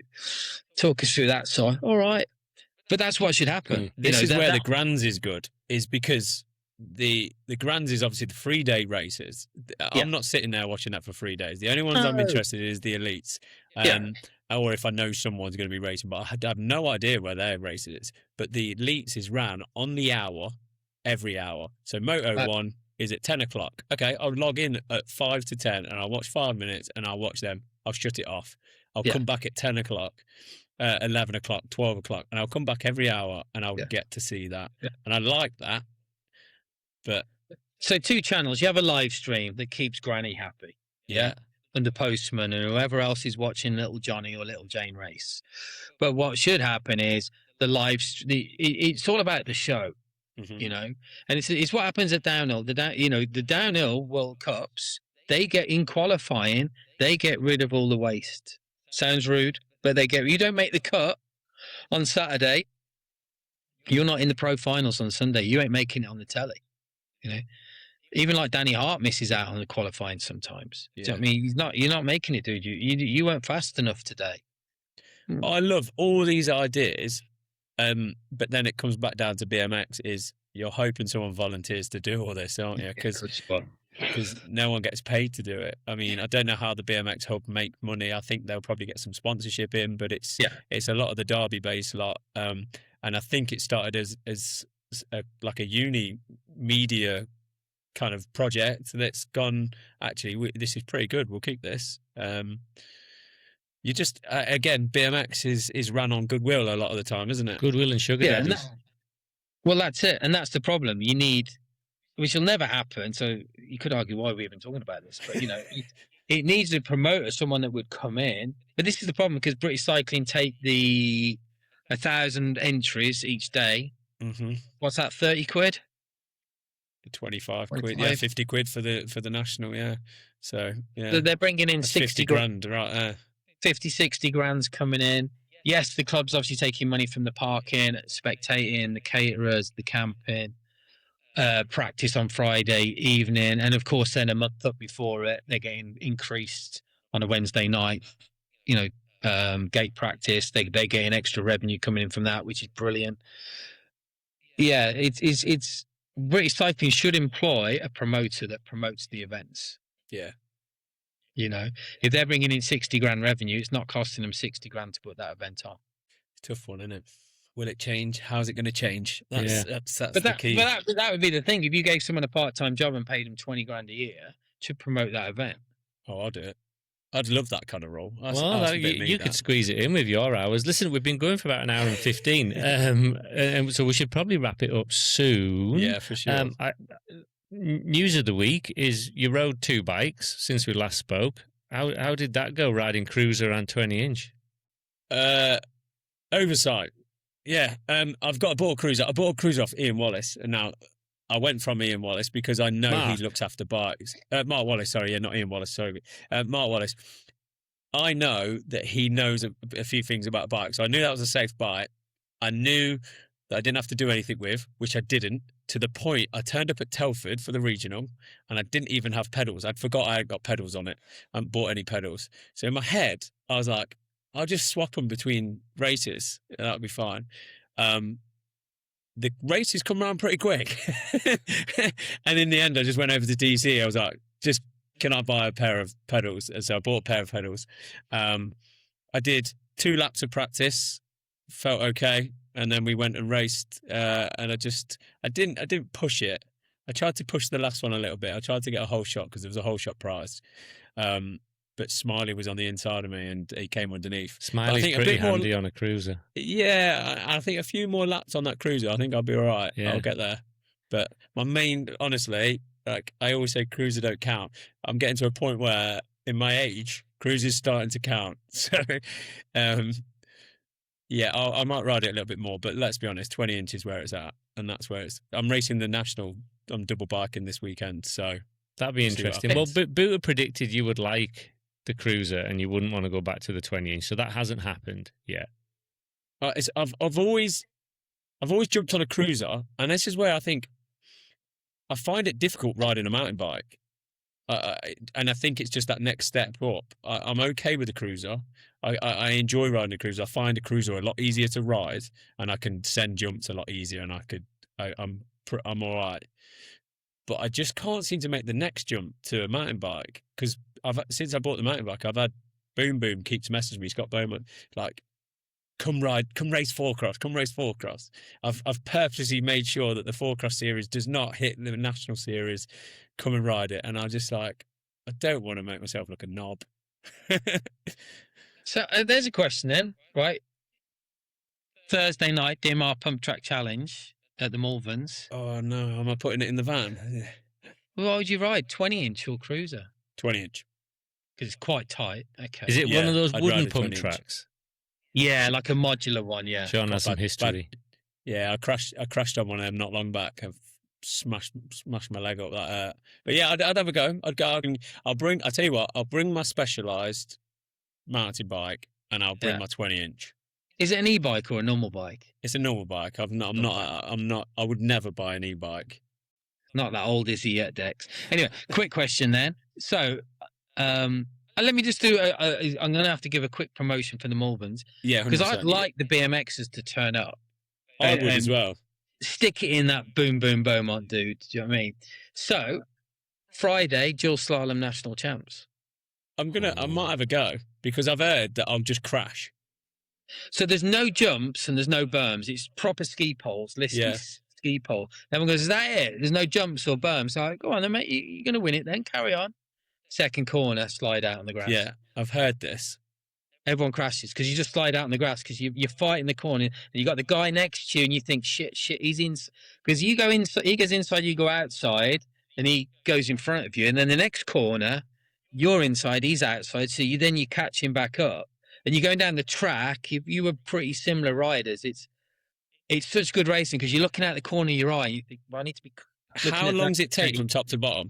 Talk us through that, Si. All right, but that's what should happen. This is where the Grands is good, is because the Grands is obviously the 3-day races. I'm not sitting there watching that for 3 days. The only ones I'm interested in is the elites. Or if I know someone's going to be racing, but I have no idea where their race is. But the elites is ran on the hour, every hour. So Moto 1 is at 10 o'clock. Okay, I'll log in at 5 to 10 and I'll watch 5 minutes and I'll watch them. I'll shut it off. I'll come back at 10 o'clock, 11 o'clock, 12 o'clock, and I'll come back every hour and I'll get to see that. Yeah. And I like that. But so 2 channels, you have a live stream that keeps Granny happy. Yeah. And the postman and whoever else is watching Little Johnny or Little Jane race. But what should happen is it's all about the show, you know, and it's what happens at downhill. The downhill World Cups, they get in qualifying, they get rid of all the waste. Sounds rude, but you don't make the cut on Saturday. You're not in the pro finals on Sunday. You ain't making it on the telly, you know. Even like Danny Hart misses out on the qualifying sometimes. Yeah. Do you know what I mean? You're not making it, dude. You weren't fast enough today. I love all these ideas, but then it comes back down to BMX. Is you're hoping someone volunteers to do all this, aren't you? Because no one gets paid to do it. I mean, I don't know how the BMX Hub make money. I think they'll probably get some sponsorship in, but it's a lot of the Derby-based lot, and I think it started as like a uni media kind of project that's gone, actually, this is pretty good, we'll keep this. You just again, BMX is run on goodwill a lot of the time, isn't it? Goodwill and sugar daddies. Well, that's it, and that's the problem. You need, which will never happen, so you could argue why we're even talking about this, but you know, it needs a promoter, someone that would come in. But this is the problem, because British Cycling take the 1,000 entries each day. What's that, 30 quid? 25 quid, yeah, 50 quid for the national, yeah. So so they're bringing in 60 grand, right there. 50, 60 grand's coming in. Yes, the club's obviously taking money from the parking, spectating, the caterers, the camping, practice on Friday evening, and of course then a month up before it, they're getting increased on a Wednesday night, you know, gate practice. They're getting extra revenue coming in from that, which is brilliant. Yeah, it's British Cycling should employ a promoter that promotes the events. Yeah. You know, if they're bringing in 60 grand revenue, it's not costing them 60 grand to put that event on. Tough one, isn't it? Will it change? How's it going to change? That's the key. But that would be the thing. If you gave someone a part-time job and paid them 20 grand a year to promote that event. Oh, I'll do it. I'd love that kind of role. You could squeeze it in with your hours. Listen, we've been going for about an hour and 15, and so we should probably wrap it up soon. Yeah, for sure. News of the week is you rode 2 bikes since we last spoke. How did that go, riding cruiser and 20-inch? Oversight. Yeah, I've got a bought cruiser. I bought a cruiser off Ian Wallace, and now I went from Ian Wallace because I know he looks after bikes. Mark Wallace, sorry, yeah, not Ian Wallace, sorry. Mark Wallace. I know that he knows a few things about bikes. So I knew that was a safe bike. I knew that I didn't have to do anything with, which I didn't, to the point I turned up at Telford for the regional and I didn't even have pedals. I'd forgot I had got pedals on it. I hadn't bought any pedals. So in my head, I was like, I'll just swap them between races. That'll be fine. The races come around pretty quick. And in the end, I just went over to DC. I was like, can I buy a pair of pedals? And so I bought a pair of pedals. I did 2 laps of practice, felt okay. And then we went and raced. And I didn't push it. I tried to push the last one a little bit. I tried to get a whole shot because there was a whole shot prize. But Smiley was on the inside of me and he came underneath. Smiley's pretty handy on a cruiser. Yeah, I think a few more laps on that cruiser, I think I'll be all right. Yeah. I'll get there. But my main, honestly, like I always say, cruiser don't count. I'm getting to a point where in my age, cruiser's starting to count. So, yeah, I might ride it a little bit more, but let's be honest, 20 inches where it's at. And that's where I'm racing the national, I'm double biking this weekend. So that'd be interesting. Well, Boota predicted you would like the cruiser and you wouldn't want to go back to the 20-inch, so that hasn't happened yet. I've always jumped on a cruiser, and this is where I think I find it difficult riding a mountain bike, and I think it's just that next step up. I'm okay with the cruiser. I enjoy riding a cruiser. I find a cruiser a lot easier to ride, and I can send jumps a lot easier, and I'm all right. But I just can't seem to make the next jump to a mountain bike because since I bought the mountain bike, I've had Boom keeps messaging me, Scott Bowman, like, come race four cross. I've purposely made sure that the four cross series does not hit the national series. Come and ride it. And I'm just like, I don't want to make myself look a knob. So there's a question then, right? Thursday night, DMR Pump Track Challenge at the Malverns. Oh no, am I putting it in the van? What would you ride? 20-inch or cruiser? 20-inch. Because it's quite tight. Okay. Is it one of those I'd wooden ride a pump 20-inch. tracks? Yeah, like a modular one. Yeah. Sean has some history. Yeah, I crashed on one of them not long back. I've smashed my leg up that. But yeah, I'd have a go. I'll tell you what. I'll bring my Specialized mountain bike, and I'll bring my 20-inch. Is it an e-bike or a normal bike? It's a normal bike. I'm not. I would never buy an e-bike. Not that old is he yet, Dex? Anyway, quick question then. So, let me just do. I'm going to have to give a quick promotion for the Malverns. Yeah, because I'd like the BMXers to turn up. I would as well. Stick it in that boom boom Beaumont, dude. Do you know what I mean? So, Friday, dual slalom national champs. I might have a go because I've heard that I'll just crash. So there's no jumps and there's no berms. It's proper ski poles, ski pole. Everyone goes, is that it? There's no jumps or berms. So I go on then, mate. You're going to win it then. Carry on. Second corner, slide out on the grass. Yeah, I've heard this. Everyone crashes because you just slide out on the grass because you're fighting the corner and you got the guy next to you and you think, shit, he's in. Because you go inside, he goes inside, you go outside and he goes in front of you. And then the next corner, you're inside, he's outside. So you catch him back up. And you're going down the track. You were pretty similar riders. It's such good racing because you're looking out the corner of your eye. And you think, well, I need to be. How long does it take from top to bottom?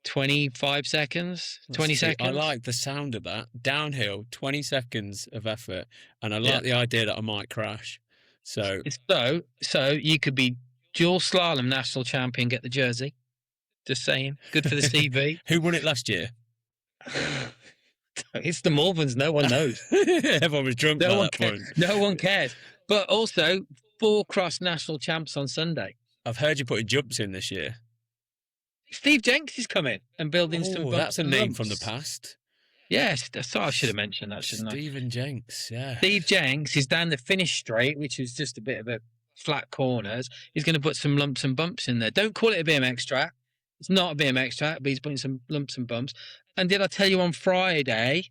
25 seconds, 20 seconds. I like the sound of that. Downhill, 20 seconds of effort. And I like the idea that I might crash. So you could be dual slalom national champion, get the jersey. Just saying. Good for the CV. Who won it last year? It's the Malverns. No one knows. Everyone was drunk by that point. No one cares. But also, 4 cross national champs on Sunday. I've heard you putting jumps in this year. Steve Jenks is coming and building some. That's a name from the past. Yes, so I should have mentioned that, shouldn't I? Stephen Jenks, yeah. Steve Jenks is down the finish straight, which is just a bit of a flat corners. He's going to put some lumps and bumps in there. Don't call it a BMX track. It's not a BMX track, but he's putting some lumps and bumps. And did I tell you on Friday,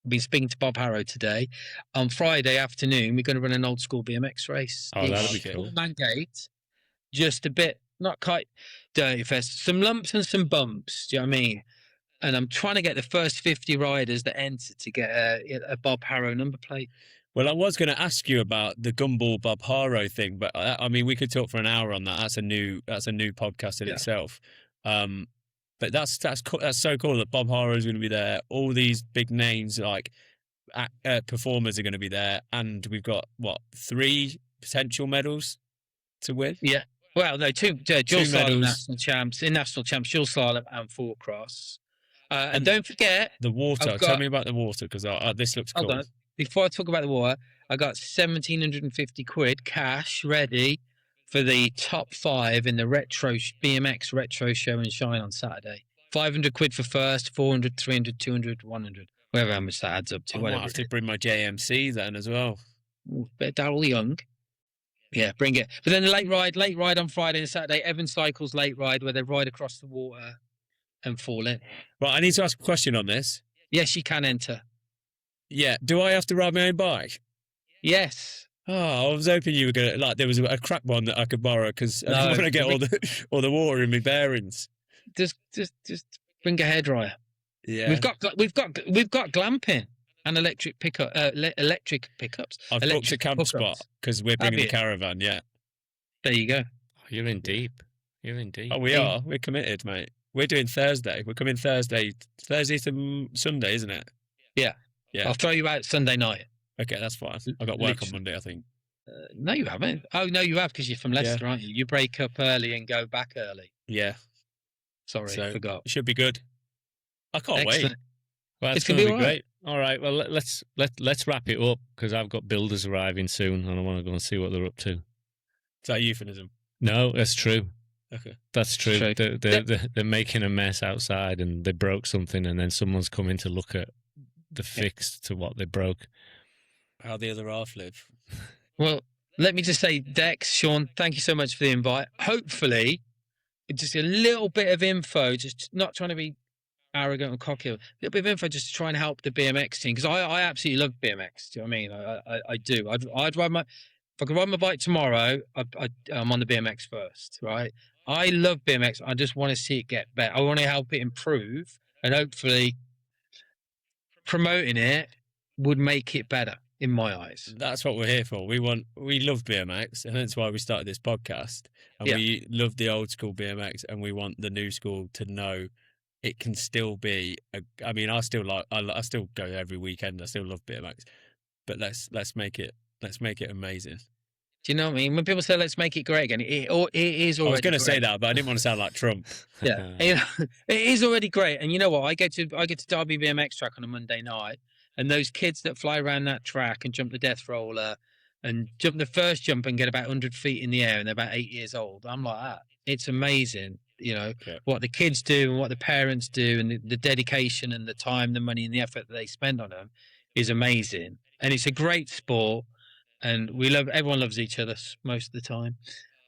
I've been speaking to Bob Harrow today, on Friday afternoon, we're going to run an old school BMX race. Oh, that'll be cool. Man Gate, just a bit, not quite dirty fest, some lumps and some bumps, do you know what I mean? And I'm trying to get the first 50 riders that enter to get a Bob Harrow number plate. Well, I was going to ask you about the Gumball Bob Harrow thing, but I mean, we could talk for an hour on that. That's a new podcast in itself. But that's so cool that Bob Harrow is going to be there. All these big names like performers are going to be there, and we've got 3 potential medals to win. Yeah, well, no, 2 dual slalom national champs, dual slalom and 4 cross. And don't forget the water. Tell me about the water because this looks cool. Hold on. Before I talk about the water, I got 1,750 quid cash ready for the top 5 in the BMX retro show and shine on Saturday. 500 quid for first, 400, 300, 200, 100. Whatever how much that adds up to. I might have to bring my JMC then as well. Ooh, bit of Darryl Young. Yeah, bring it. But then the late ride on Friday and Saturday, Evan Cycles late ride where they ride across the water and fall in. Right, I need to ask a question on this. Yes, you can enter. Yeah, do I have to ride my own bike? Yes. Oh, I was hoping you were going to, there was a crap one that I could borrow because I didn't want to get all the water in my bearings. Just bring a hairdryer. Yeah. We've got glamping and electric pickups. I've booked a camp spot because we're bringing the caravan, yeah. There you go. Oh, you're in deep. Oh, we are. We're committed, mate. We're doing Thursday. We're coming Thursday to Sunday, isn't it? Yeah. Yeah. I'll throw you out Sunday night. Okay, that's fine. I've got work on Monday, I think. No, you haven't. Oh, no, you have because you're from Leicester, aren't you? You break up early and go back early. Yeah. Sorry, I forgot. It should be good. I can't wait. Well, it's going to be great. All right, well, let's wrap it up because I've got builders arriving soon and I want to go and see what they're up to. Is that a euphemism? No, that's true. Okay. That's true. They're making a mess outside and they broke something and then someone's coming to look at the fix to what they broke. how the other half live. Well, let me just say, Dex, Sean, thank you so much for the invite. Hopefully, just a little bit of info, just not trying to be arrogant and cocky, a little bit of info just to try and help the BMX team, because I absolutely love BMX. Do you know what I mean? I do. I'd ride if I could ride my bike tomorrow, I'm on the BMX first, right? I love BMX. I just want to see it get better. I want to help it improve, and hopefully promoting it would make it better in my eyes. That's what we're here for. We love BMX, and that's why we started this podcast. And we love the old school BMX, and we want the new school to know it can still be. I still go every weekend. I still love BMX, but let's make it amazing. Do you know what I mean? When people say "let's make it great again," it is already. I was going to great. say that, but I didn't want to sound like Trump. Yeah, it is already great. And you know what? I get to Derby BMX track on a Monday night, and those kids that fly around that track and jump the death roller, and jump the first jump and get about 100 feet in the air, and they're about 8 years old. I'm like that. It's amazing. You know, what the kids do and what the parents do, and the dedication and the time, the money and the effort that they spend on them is amazing. And it's a great sport, and everyone loves each other most of the time.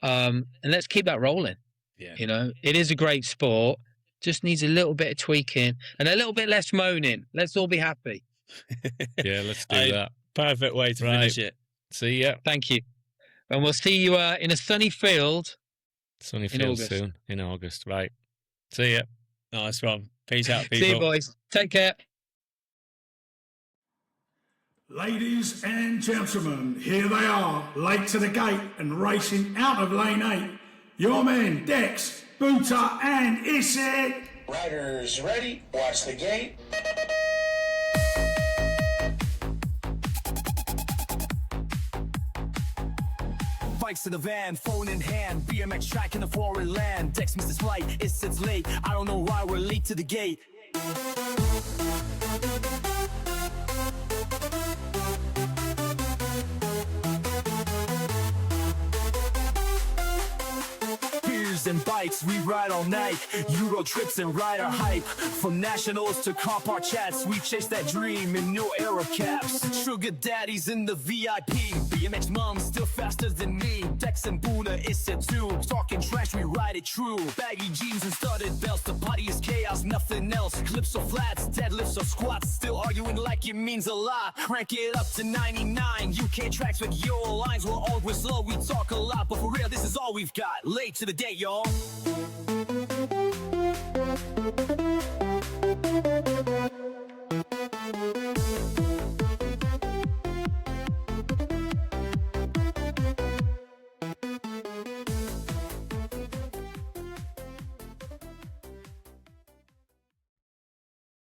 And let's keep that rolling. Yeah. You know, it is a great sport, just needs a little bit of tweaking and a little bit less moaning. Let's all be happy. Yeah, let's do that. Perfect way to finish it. See ya. Thank you. And we'll see you in a sunny field. Sunny field soon in August, right? See ya. Nice one. Peace out, people. See you, boys. Take care. Ladies and gentlemen, here they are, late to the gate and racing out of lane 8. Your men, Dex, Boota and Issy. Riders ready, watch the gate. Bikes in the van, phone in hand, BMX track in a foreign land. Dex missed his flight, it's late. I don't know why we're late to the gate. And bikes, we ride all night. Euro trips and rider hype. From nationals to car park chats, we chase that dream in new era caps. Sugar daddies in the VIP. BMX moms still faster than me. Dex and Boota, it's a two. Talking trash, we ride it true. Baggy jeans and studded belts. The body is chaos, nothing else. Clips or flats, deadlifts or squats. Still arguing like it means a lot. Crank it up to 99. UK tracks with your lines. We're always slow, we talk a lot. But for real, this is all we've got. Late to the day, y'all.